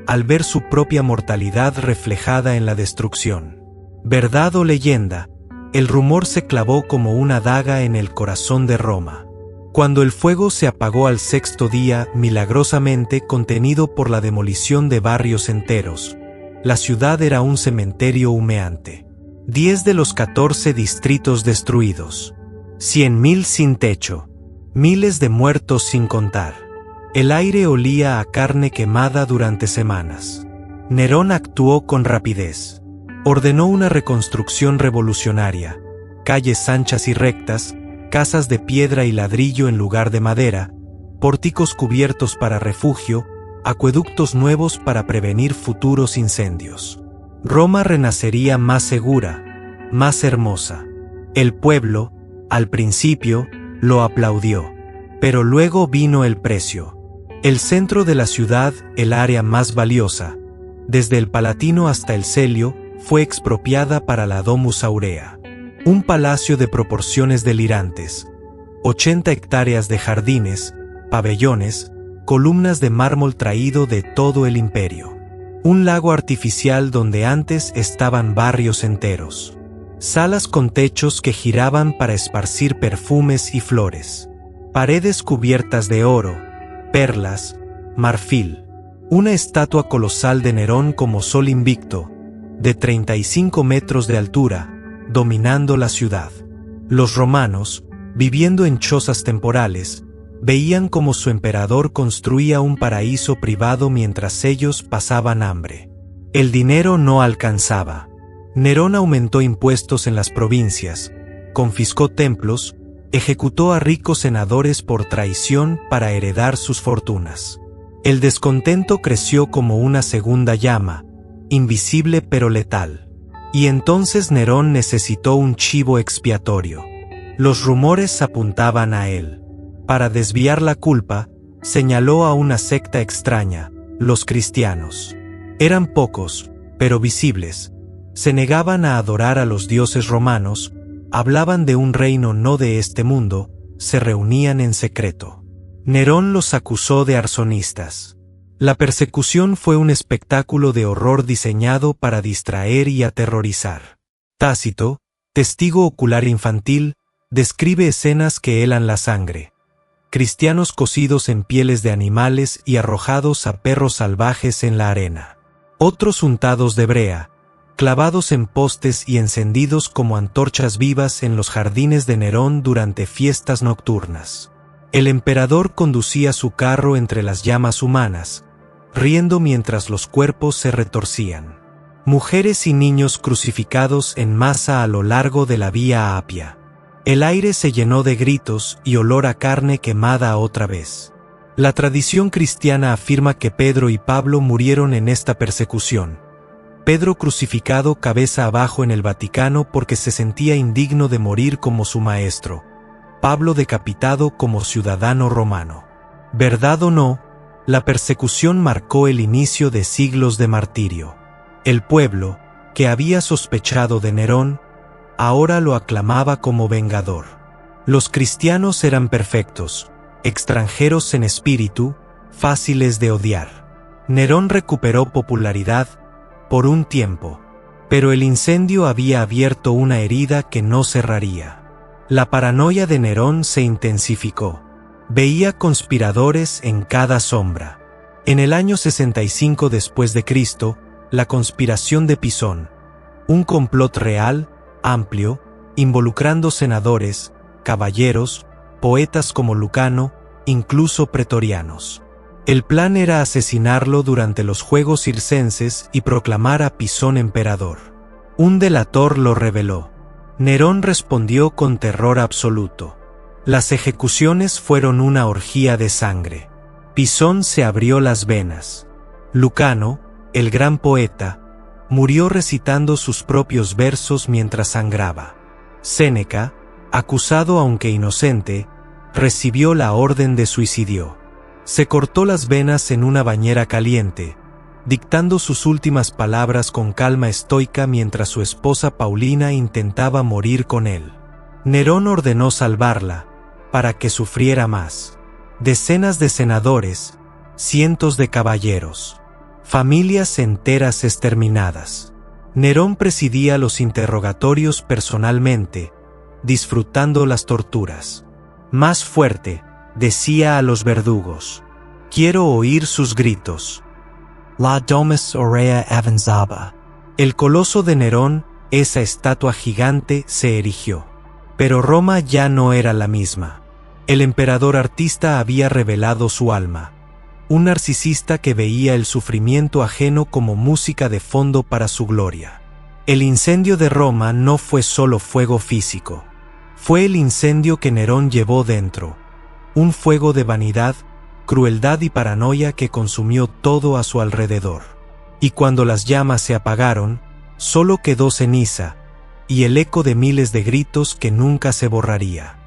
al ver su propia mortalidad reflejada en la destrucción. ¿Verdad o leyenda? El rumor se clavó como una daga en el corazón de Roma. Cuando el fuego se apagó al 6º día, milagrosamente contenido por la demolición de barrios enteros, la ciudad era un cementerio humeante. 10 de los 14 distritos destruidos. 100.000 sin techo. Miles de muertos sin contar. El aire olía a carne quemada durante semanas. Nerón actuó con rapidez. Ordenó una reconstrucción revolucionaria, calles anchas y rectas, casas de piedra y ladrillo en lugar de madera, pórticos cubiertos para refugio, acueductos nuevos para prevenir futuros incendios. Roma renacería más segura, más hermosa. El pueblo, al principio, lo aplaudió. Pero luego vino el precio. El centro de la ciudad, el área más valiosa, desde el Palatino hasta el Celio, fue expropiada para la Domus Aurea. Un palacio de proporciones delirantes, 80 hectáreas de jardines, pabellones, columnas de mármol traído de todo el imperio. Un lago artificial donde antes estaban barrios enteros. Salas con techos que giraban para esparcir perfumes y flores. Paredes cubiertas de oro, perlas, marfil. Una estatua colosal de Nerón como sol invicto, de 35 metros de altura, dominando la ciudad. Los romanos, viviendo en chozas temporales, veían como su emperador construía un paraíso privado mientras ellos pasaban hambre. El dinero no alcanzaba. Nerón aumentó impuestos en las provincias, confiscó templos, ejecutó a ricos senadores por traición para heredar sus fortunas. El descontento creció como una segunda llama, invisible pero letal. Y entonces Nerón necesitó un chivo expiatorio. Los rumores apuntaban a él. Para desviar la culpa, señaló a una secta extraña, los cristianos. Eran pocos, pero visibles. Se negaban a adorar a los dioses romanos, hablaban de un reino no de este mundo, se reunían en secreto. Nerón los acusó de arsonistas. La persecución fue un espectáculo de horror diseñado para distraer y aterrorizar. Tácito, testigo ocular infantil, describe escenas que helan la sangre. Cristianos cosidos en pieles de animales y arrojados a perros salvajes en la arena. Otros untados de brea, clavados en postes y encendidos como antorchas vivas en los jardines de Nerón durante fiestas nocturnas. El emperador conducía su carro entre las llamas humanas, riendo mientras los cuerpos se retorcían. Mujeres y niños crucificados en masa a lo largo de la Vía Apia. El aire se llenó de gritos y olor a carne quemada otra vez. La tradición cristiana afirma que Pedro y Pablo murieron en esta persecución. Pedro crucificado cabeza abajo en el Vaticano porque se sentía indigno de morir como su maestro. Pablo decapitado como ciudadano romano. ¿Verdad o no? La persecución marcó el inicio de siglos de martirio. El pueblo, que había sospechado de Nerón, ahora lo aclamaba como vengador. Los cristianos eran perfectos, extranjeros en espíritu, fáciles de odiar. Nerón recuperó popularidad por un tiempo, pero el incendio había abierto una herida que no cerraría. La paranoia de Nerón se intensificó. Veía conspiradores en cada sombra. En el año 65 después de Cristo, la conspiración de Pisón, un complot real, amplio, involucrando senadores, caballeros, poetas como Lucano, incluso pretorianos. El plan era asesinarlo durante los Juegos Circenses y proclamar a Pisón emperador. Un delator lo reveló. Nerón respondió con terror absoluto. Las ejecuciones fueron una orgía de sangre. Pisón se abrió las venas. Lucano, el gran poeta, murió recitando sus propios versos mientras sangraba. Séneca, acusado aunque inocente, recibió la orden de suicidio. Se cortó las venas en una bañera caliente, dictando sus últimas palabras con calma estoica mientras su esposa Paulina intentaba morir con él. Nerón ordenó salvarla, para que sufriera más. Decenas de senadores, cientos de caballeros, familias enteras exterminadas. Nerón presidía los interrogatorios personalmente, disfrutando las torturas. Más fuerte, decía a los verdugos. Quiero oír sus gritos. La domus aurea avanzaba. El coloso de Nerón, esa estatua gigante, se erigió. Pero Roma ya no era la misma. El emperador artista había revelado su alma. Un narcisista que veía el sufrimiento ajeno como música de fondo para su gloria. El incendio de Roma no fue solo fuego físico. Fue el incendio que Nerón llevó dentro. Un fuego de vanidad, crueldad y paranoia que consumió todo a su alrededor. Y cuando las llamas se apagaron, solo quedó ceniza, y el eco de miles de gritos que nunca se borraría.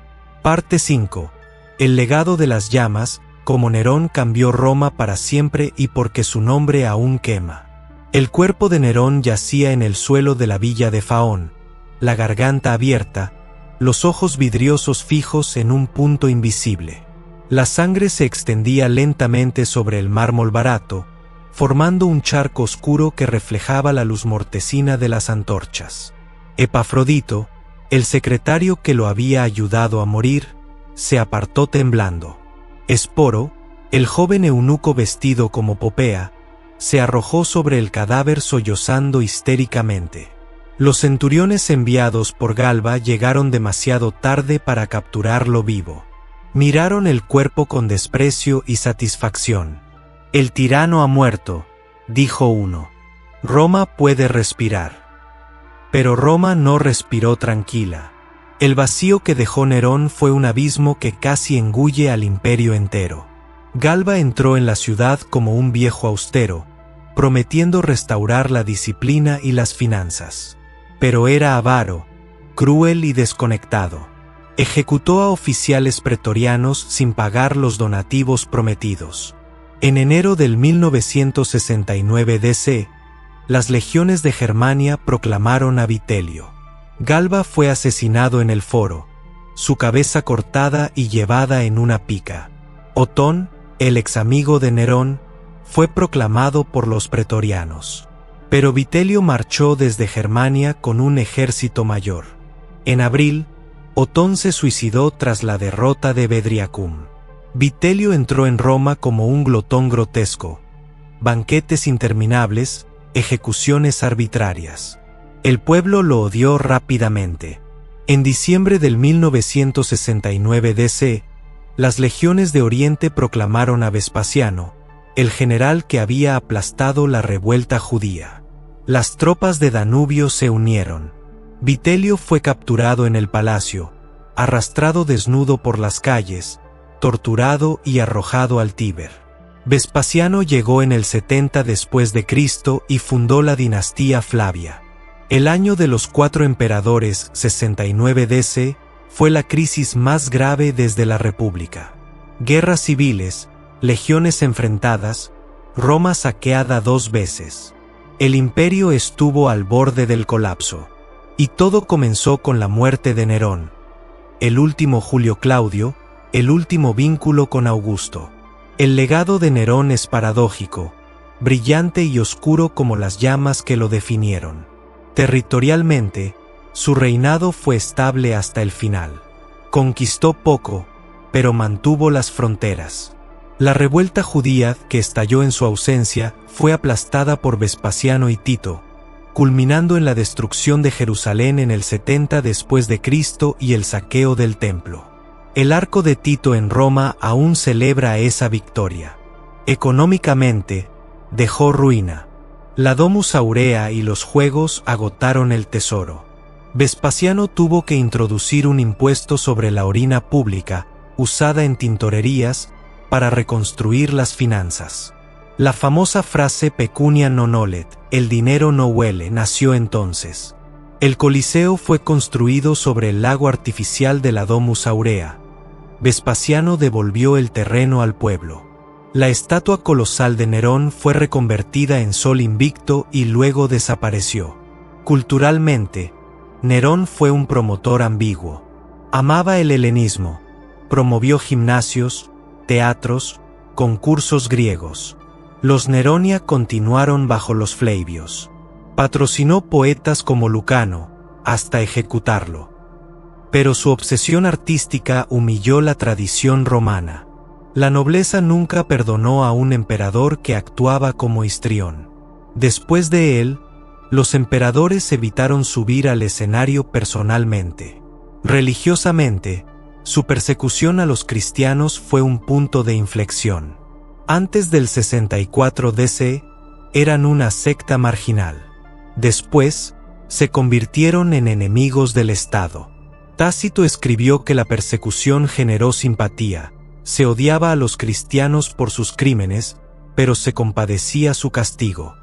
Parte 5. El legado de las llamas, como Nerón cambió Roma para siempre y porque su nombre aún quema. El cuerpo de Nerón yacía en el suelo de la villa de Faón, la garganta abierta, los ojos vidriosos fijos en un punto invisible. La sangre se extendía lentamente sobre el mármol barato, formando un charco oscuro que reflejaba la luz mortecina de las antorchas. Epafrodito, el secretario que lo había ayudado a morir, se apartó temblando. Esporo, el joven eunuco vestido como Popea, se arrojó sobre el cadáver sollozando histéricamente. Los centuriones enviados por Galba llegaron demasiado tarde para capturarlo vivo. Miraron el cuerpo con desprecio y satisfacción. «El tirano ha muerto», dijo uno. «Roma puede respirar». Pero Roma no respiró tranquila. El vacío que dejó Nerón fue un abismo que casi engulle al imperio entero. Galba entró en la ciudad como un viejo austero, prometiendo restaurar la disciplina y las finanzas. Pero era avaro, cruel y desconectado. Ejecutó a oficiales pretorianos sin pagar los donativos prometidos. En enero del 1969 DC, las legiones de Germania proclamaron a Vitelio. Galba fue asesinado en el foro, su cabeza cortada y llevada en una pica. Otón, el ex amigo de Nerón, fue proclamado por los pretorianos. Pero Vitelio marchó desde Germania con un ejército mayor. En abril, Otón se suicidó tras la derrota de Bedriacum. Vitelio entró en Roma como un glotón grotesco. Banquetes interminables, ejecuciones arbitrarias. El pueblo lo odió rápidamente. En diciembre del 1969 DC, las legiones de Oriente proclamaron a Vespasiano, el general que había aplastado la revuelta judía. Las tropas de Danubio se unieron. Vitelio fue capturado en el palacio, arrastrado desnudo por las calles, torturado y arrojado al Tíber. Vespasiano llegó en el 70 después de Cristo y fundó la dinastía Flavia. El año de los 4 emperadores, 69 DC, fue la crisis más grave desde la República. Guerras civiles, legiones enfrentadas, Roma saqueada 2 veces. El imperio estuvo al borde del colapso. Y todo comenzó con la muerte de Nerón. El último Julio Claudio, el último vínculo con Augusto. El legado de Nerón es paradójico, brillante y oscuro como las llamas que lo definieron. Territorialmente, su reinado fue estable hasta el final. Conquistó poco, pero mantuvo las fronteras. La revuelta judía, que estalló en su ausencia, fue aplastada por Vespasiano y Tito, culminando en la destrucción de Jerusalén en el 70 después de Cristo y el saqueo del templo. El arco de Tito en Roma aún celebra esa victoria. Económicamente, dejó ruina. La Domus Aurea y los juegos agotaron el tesoro. Vespasiano tuvo que introducir un impuesto sobre la orina pública, usada en tintorerías, para reconstruir las finanzas. La famosa frase pecunia non olet, el dinero no huele, nació entonces. El Coliseo fue construido sobre el lago artificial de la Domus Aurea. Vespasiano devolvió el terreno al pueblo. La estatua colosal de Nerón fue reconvertida en sol invicto y luego desapareció. Culturalmente, Nerón fue un promotor ambiguo. Amaba el helenismo, promovió gimnasios, teatros, concursos griegos. Los Neronia continuaron bajo los Flavios. Patrocinó poetas como Lucano, hasta ejecutarlo. Pero su obsesión artística humilló la tradición romana. La nobleza nunca perdonó a un emperador que actuaba como histrión. Después de él, los emperadores evitaron subir al escenario personalmente. Religiosamente, su persecución a los cristianos fue un punto de inflexión. Antes del 64 DC, eran una secta marginal. Después, se convirtieron en enemigos del Estado. Tácito escribió que la persecución generó simpatía, se odiaba a los cristianos por sus crímenes, pero se compadecía su castigo.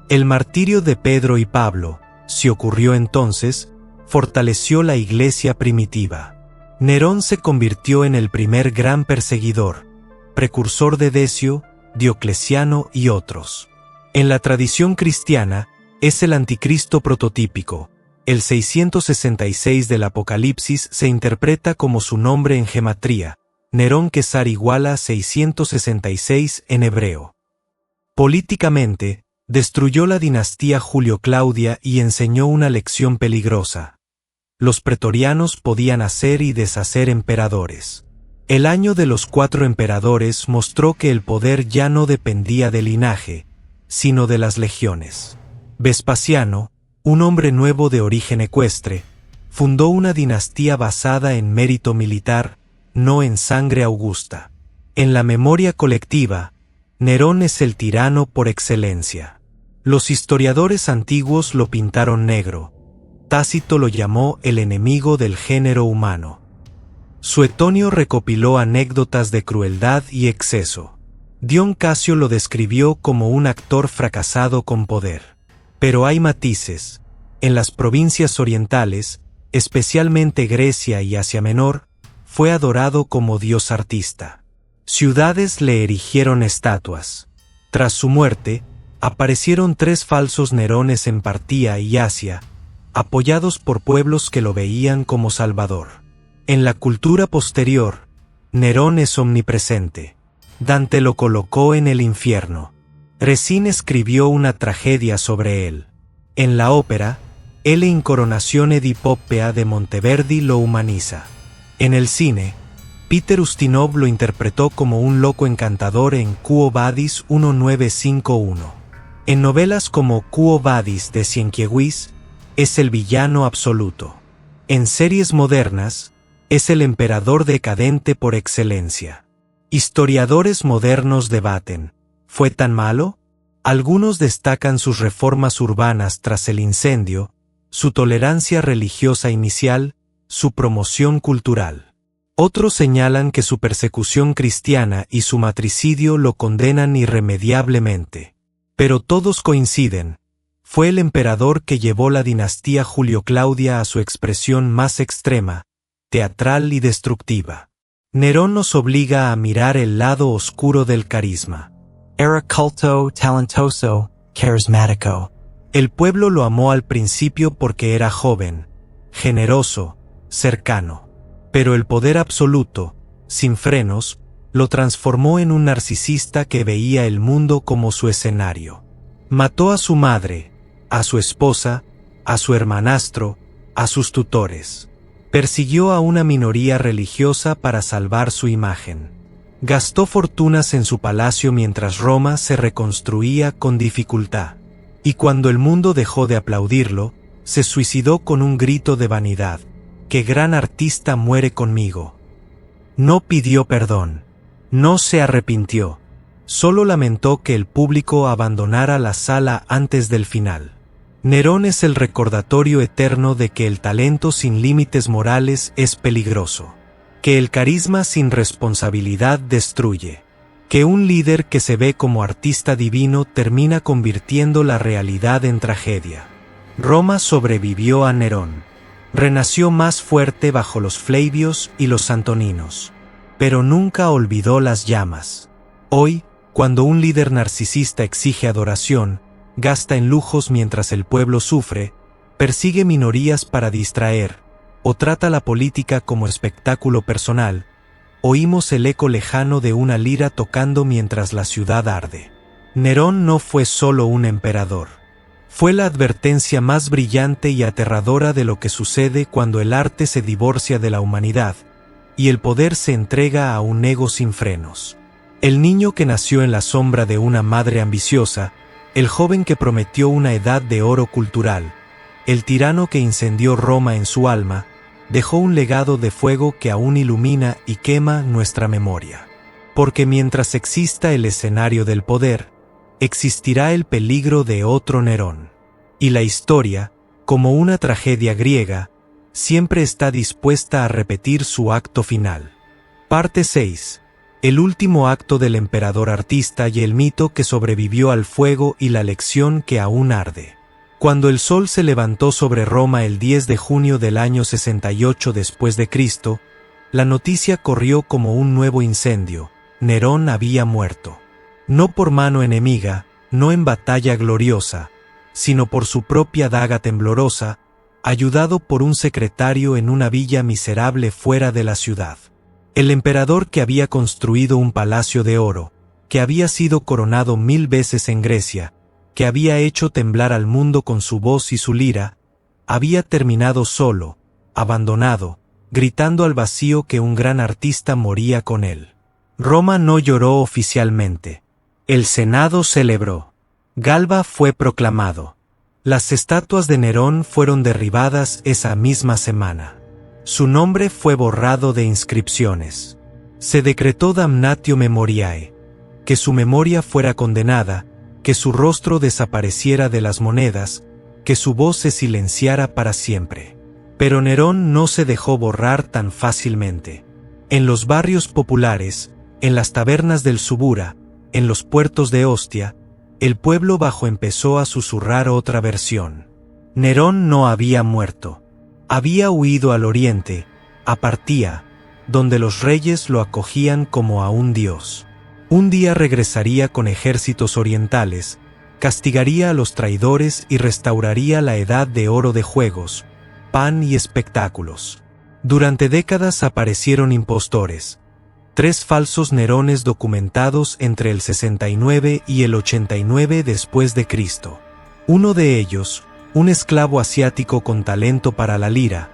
El martirio de Pedro y Pablo, si ocurrió entonces, fortaleció la iglesia primitiva. Nerón se convirtió en el primer gran perseguidor, precursor de Decio, Diocleciano y otros. En la tradición cristiana, es el anticristo prototípico, El 666 del Apocalipsis se interpreta como su nombre en gematría. Nerón Quesar iguala 666 en hebreo. Políticamente, destruyó la dinastía Julio-Claudia y enseñó una lección peligrosa. Los pretorianos podían hacer y deshacer emperadores. El año de los 4 emperadores mostró que el poder ya no dependía del linaje, sino de las legiones. Vespasiano, un hombre nuevo de origen ecuestre, fundó una dinastía basada en mérito militar, no en sangre augusta. En la memoria colectiva, Nerón es el tirano por excelencia. Los historiadores antiguos lo pintaron negro. Tácito lo llamó el enemigo del género humano. Suetonio recopiló anécdotas de crueldad y exceso. Dion Casio lo describió como un actor fracasado con poder. Pero hay matices. En las provincias orientales, especialmente Grecia y Asia Menor, fue adorado como dios artista. Ciudades le erigieron estatuas. Tras su muerte, aparecieron 3 falsos Nerones en Partía y Asia, apoyados por pueblos que lo veían como salvador. En la cultura posterior, Nerón es omnipresente. Dante lo colocó en el infierno. Racine escribió una tragedia sobre él. En la ópera, El Incoronazione di Poppea de Monteverdi lo humaniza. En el cine, Peter Ustinov lo interpretó como un loco encantador en Quo Vadis 1951. En novelas como Quo Vadis de Sienkiewicz, es el villano absoluto. En series modernas, es el emperador decadente por excelencia. Historiadores modernos debaten, ¿fue tan malo? Algunos destacan sus reformas urbanas tras el incendio, su tolerancia religiosa inicial, su promoción cultural. Otros señalan que su persecución cristiana y su matricidio lo condenan irremediablemente. Pero todos coinciden. Fue el emperador que llevó la dinastía Julio-Claudia a su expresión más extrema, teatral y destructiva. Nerón nos obliga a mirar el lado oscuro del carisma. Era culto, talentoso, carismático. El pueblo lo amó al principio porque era joven, generoso, cercano. Pero el poder absoluto, sin frenos, lo transformó en un narcisista que veía el mundo como su escenario. Mató a su madre, a su esposa, a su hermanastro, a sus tutores. Persiguió a una minoría religiosa para salvar su imagen. Gastó fortunas en su palacio mientras Roma se reconstruía con dificultad. Y cuando el mundo dejó de aplaudirlo, se suicidó con un grito de vanidad. ¡Qué gran artista muere conmigo! No pidió perdón. No se arrepintió. Solo lamentó que el público abandonara la sala antes del final. Nerón es el recordatorio eterno de que el talento sin límites morales es peligroso. Que el carisma sin responsabilidad destruye. Que un líder que se ve como artista divino termina convirtiendo la realidad en tragedia. Roma sobrevivió a Nerón. Renació más fuerte bajo los Flavios y los Antoninos. Pero nunca olvidó las llamas. Hoy, cuando un líder narcisista exige adoración, gasta en lujos mientras el pueblo sufre, persigue minorías para distraer, o trata la política como espectáculo personal, oímos el eco lejano de una lira tocando mientras la ciudad arde. Nerón no fue solo un emperador. Fue la advertencia más brillante y aterradora de lo que sucede cuando el arte se divorcia de la humanidad, y el poder se entrega a un ego sin frenos. El niño que nació en la sombra de una madre ambiciosa, el joven que prometió una edad de oro cultural, el tirano que incendió Roma en su alma, dejó un legado de fuego que aún ilumina y quema nuestra memoria. Porque mientras exista el escenario del poder, existirá el peligro de otro Nerón. Y la historia, como una tragedia griega, siempre está dispuesta a repetir su acto final. Parte 6. El último acto del emperador artista y el mito que sobrevivió al fuego y la lección que aún arde. Cuando el sol se levantó sobre Roma el 10 de junio del año 68 después de Cristo, la noticia corrió como un nuevo incendio. Nerón había muerto. No por mano enemiga, no en batalla gloriosa, sino por su propia daga temblorosa, ayudado por un secretario en una villa miserable fuera de la ciudad. El emperador, que había construido un palacio de oro, que había sido coronado 1000 veces en Grecia, que había hecho temblar al mundo con su voz y su lira, había terminado solo, abandonado, gritando al vacío que un gran artista moría con él. Roma no lloró oficialmente. El Senado celebró. Galba fue proclamado. Las estatuas de Nerón fueron derribadas esa misma semana. Su nombre fue borrado de inscripciones. Se decretó damnatio memoriae, que su memoria fuera condenada, que su rostro desapareciera de las monedas, que su voz se silenciara para siempre. Pero Nerón no se dejó borrar tan fácilmente. En los barrios populares, en las tabernas del Subura, en los puertos de Ostia, el pueblo bajo empezó a susurrar otra versión. Nerón no había muerto. Había huido al oriente, a Partia, donde los reyes lo acogían como a un dios. Un día regresaría con ejércitos orientales, castigaría a los traidores y restauraría la edad de oro de juegos, pan y espectáculos. Durante décadas aparecieron impostores. 3 falsos Nerones documentados entre el 69 y el 89 después de Cristo. Uno de ellos, un esclavo asiático con talento para la lira,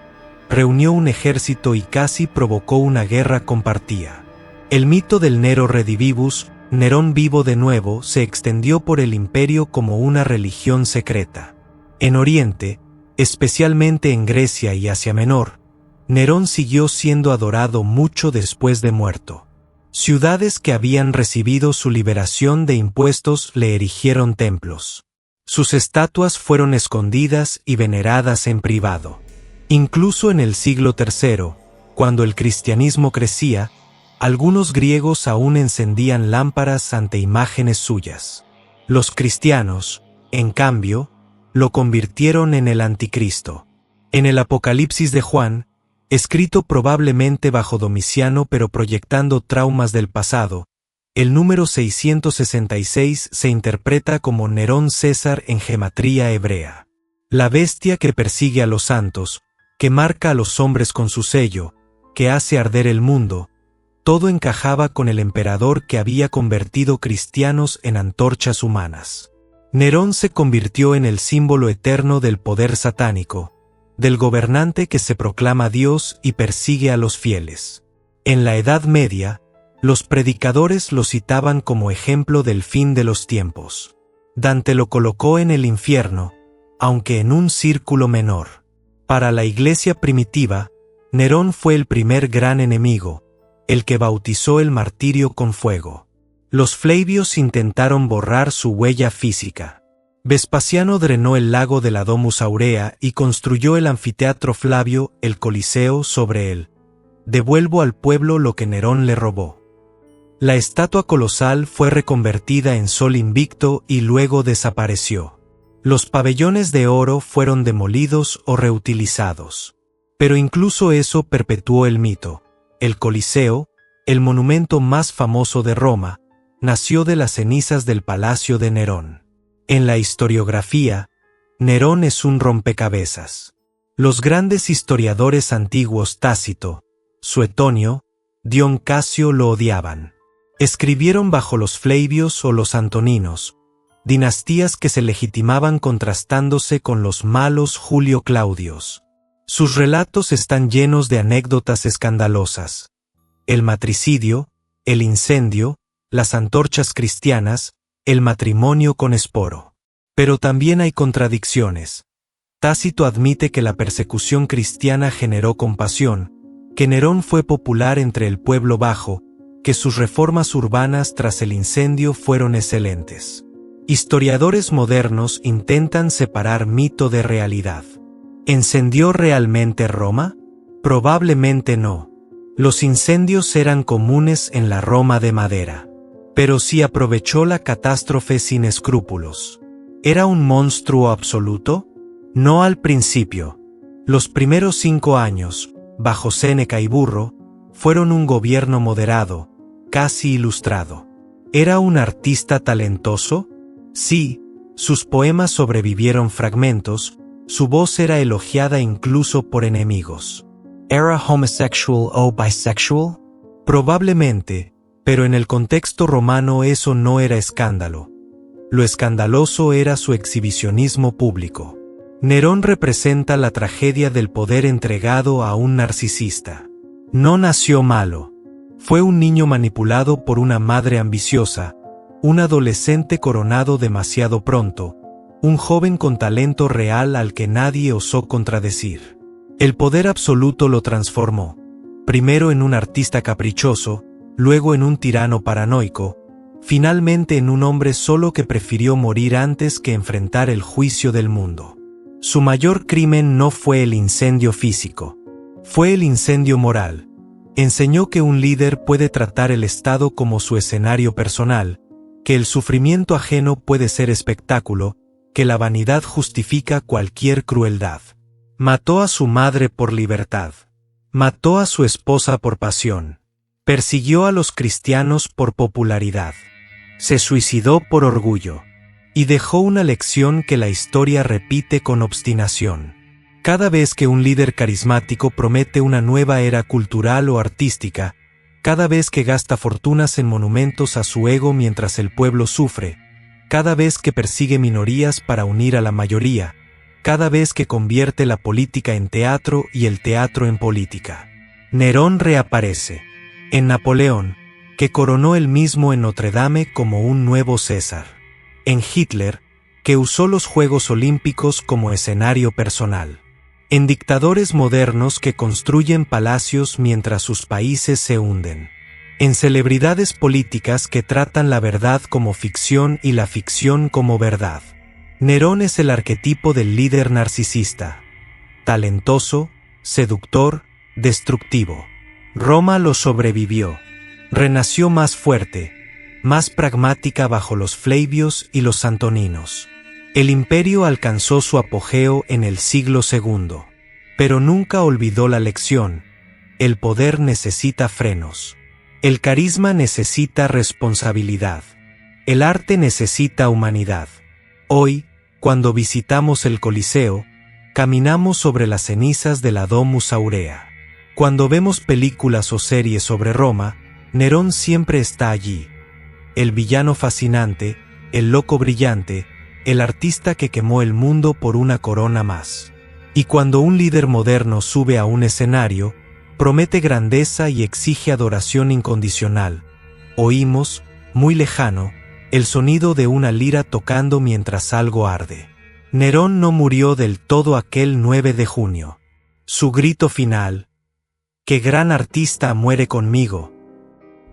reunió un ejército y casi provocó una guerra con Partia. El mito del Nero redivivus, Nerón vivo de nuevo, se extendió por el imperio como una religión secreta. En Oriente, especialmente en Grecia y Asia Menor, Nerón siguió siendo adorado mucho después de muerto. Ciudades que habían recibido su liberación de impuestos le erigieron templos. Sus estatuas fueron escondidas y veneradas en privado. Incluso en el siglo III, cuando el cristianismo crecía, algunos griegos aún encendían lámparas ante imágenes suyas. Los cristianos, en cambio, lo convirtieron en el anticristo. En el Apocalipsis de Juan, escrito probablemente bajo Domiciano pero proyectando traumas del pasado, el número 666 se interpreta como Nerón César en gematría hebrea. La bestia que persigue a los santos, que marca a los hombres con su sello, que hace arder el mundo, todo encajaba con el emperador que había convertido cristianos en antorchas humanas. Nerón se convirtió en el símbolo eterno del poder satánico, del gobernante que se proclama Dios y persigue a los fieles. En la Edad Media, los predicadores lo citaban como ejemplo del fin de los tiempos. Dante lo colocó en el infierno, aunque en un círculo menor. Para la Iglesia primitiva, Nerón fue el primer gran enemigo, el que bautizó el martirio con fuego. Los Flavios intentaron borrar su huella física. Vespasiano drenó el lago de la Domus Aurea y construyó el anfiteatro Flavio, el Coliseo, sobre él. Devuelvo al pueblo lo que Nerón le robó. La estatua colosal fue reconvertida en sol invicto y luego desapareció. Los pabellones de oro fueron demolidos o reutilizados. Pero incluso eso perpetuó el mito. El Coliseo, el monumento más famoso de Roma, nació de las cenizas del palacio de Nerón. En la historiografía, Nerón es un rompecabezas. Los grandes historiadores antiguos Tácito, Suetonio, Dion Casio lo odiaban. Escribieron bajo los Flavios o los Antoninos, dinastías que se legitimaban contrastándose con los malos Julio Claudios. Sus relatos están llenos de anécdotas escandalosas. El matricidio, el incendio, las antorchas cristianas, el matrimonio con Esporo. Pero también hay contradicciones. Tácito admite que la persecución cristiana generó compasión, que Nerón fue popular entre el pueblo bajo, que sus reformas urbanas tras el incendio fueron excelentes. Historiadores modernos intentan separar mito de realidad. ¿Encendió realmente Roma? Probablemente no. Los incendios eran comunes en la Roma de madera. Pero sí aprovechó la catástrofe sin escrúpulos. ¿Era un monstruo absoluto? No al principio. Los primeros 5 años, bajo Séneca y Burro, fueron un gobierno moderado, casi ilustrado. ¿Era un artista talentoso? Sí, sus poemas sobrevivieron fragmentos, Su voz era elogiada incluso por enemigos. Era homosexual o bisexual? Probablemente, pero en el contexto romano eso no era escándalo. Lo escandaloso era su exhibicionismo público. Nerón representa la tragedia del poder entregado a un narcisista. No nació malo. Fue un niño manipulado por una madre ambiciosa, un adolescente coronado demasiado pronto, un joven con talento real al que nadie osó contradecir. El poder absoluto lo transformó, primero en un artista caprichoso, luego en un tirano paranoico, finalmente en un hombre solo que prefirió morir antes que enfrentar el juicio del mundo. Su mayor crimen no fue el incendio físico, fue el incendio moral. Enseñó que un líder puede tratar el Estado como su escenario personal, que el sufrimiento ajeno puede ser espectáculo, que la vanidad justifica cualquier crueldad. Mató a su madre por libertad. Mató a su esposa por pasión. Persiguió a los cristianos por popularidad. Se suicidó por orgullo. Y dejó una lección que la historia repite con obstinación. Cada vez que un líder carismático promete una nueva era cultural o artística, cada vez que gasta fortunas en monumentos a su ego mientras el pueblo sufre, cada vez que persigue minorías para unir a la mayoría, cada vez que convierte la política en teatro y el teatro en política. Nerón reaparece. En Napoleón, que coronó él mismo en Notre Dame como un nuevo César. En Hitler, que usó los Juegos Olímpicos como escenario personal. En dictadores modernos que construyen palacios mientras sus países se hunden. En celebridades políticas que tratan la verdad como ficción y la ficción como verdad. Nerón es el arquetipo del líder narcisista. Talentoso, seductor, destructivo. Roma lo sobrevivió. Renació más fuerte, más pragmática bajo los Flavios y los Antoninos. El imperio alcanzó su apogeo en el siglo II. Pero nunca olvidó la lección. El poder necesita frenos. El carisma necesita responsabilidad. El arte necesita humanidad. Hoy, cuando visitamos el Coliseo, caminamos sobre las cenizas de la Domus Aurea. Cuando vemos películas o series sobre Roma, Nerón siempre está allí. El villano fascinante, el loco brillante, el artista que quemó el mundo por una corona más. Y cuando un líder moderno sube a un escenario, promete grandeza y exige adoración incondicional, oímos, muy lejano, el sonido de una lira tocando mientras algo arde. Nerón no murió del todo aquel 9 de junio. Su grito final, «¡Qué gran artista muere conmigo!»,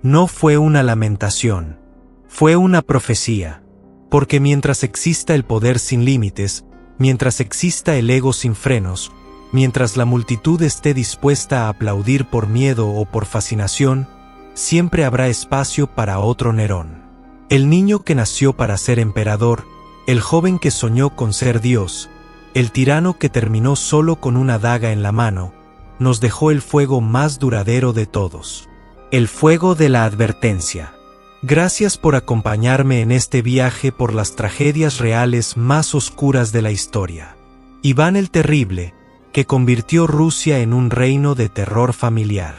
no fue una lamentación, fue una profecía, porque mientras exista el poder sin límites, mientras exista el ego sin frenos, mientras la multitud esté dispuesta a aplaudir por miedo o por fascinación, siempre habrá espacio para otro Nerón. El niño que nació para ser emperador, el joven que soñó con ser Dios, el tirano que terminó solo con una daga en la mano, nos dejó el fuego más duradero de todos. El fuego de la advertencia. Gracias por acompañarme en este viaje por las tragedias reales más oscuras de la historia. Iván el Terrible, que convirtió Rusia en un reino de terror familiar.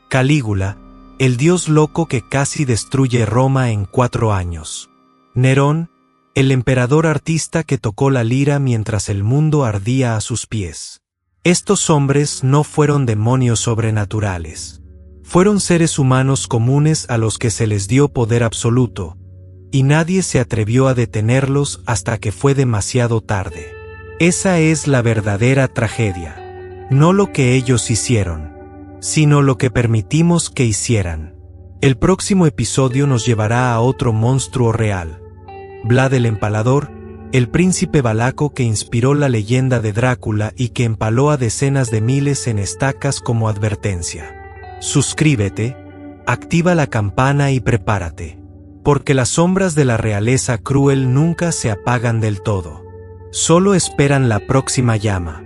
Calígula, el dios loco que casi destruye Roma en 4 años. Nerón, el emperador artista que tocó la lira mientras el mundo ardía a sus pies. Estos hombres no fueron demonios sobrenaturales. Fueron seres humanos comunes a los que se les dio poder absoluto, y nadie se atrevió a detenerlos hasta que fue demasiado tarde. Esa es la verdadera tragedia. No lo que ellos hicieron, sino lo que permitimos que hicieran. El próximo episodio nos llevará a otro monstruo real. Vlad el Empalador, el príncipe valaco que inspiró la leyenda de Drácula y que empaló a decenas de miles en estacas como advertencia. Suscríbete, activa la campana y prepárate, porque las sombras de la realeza cruel nunca se apagan del todo. Solo esperan la próxima llama.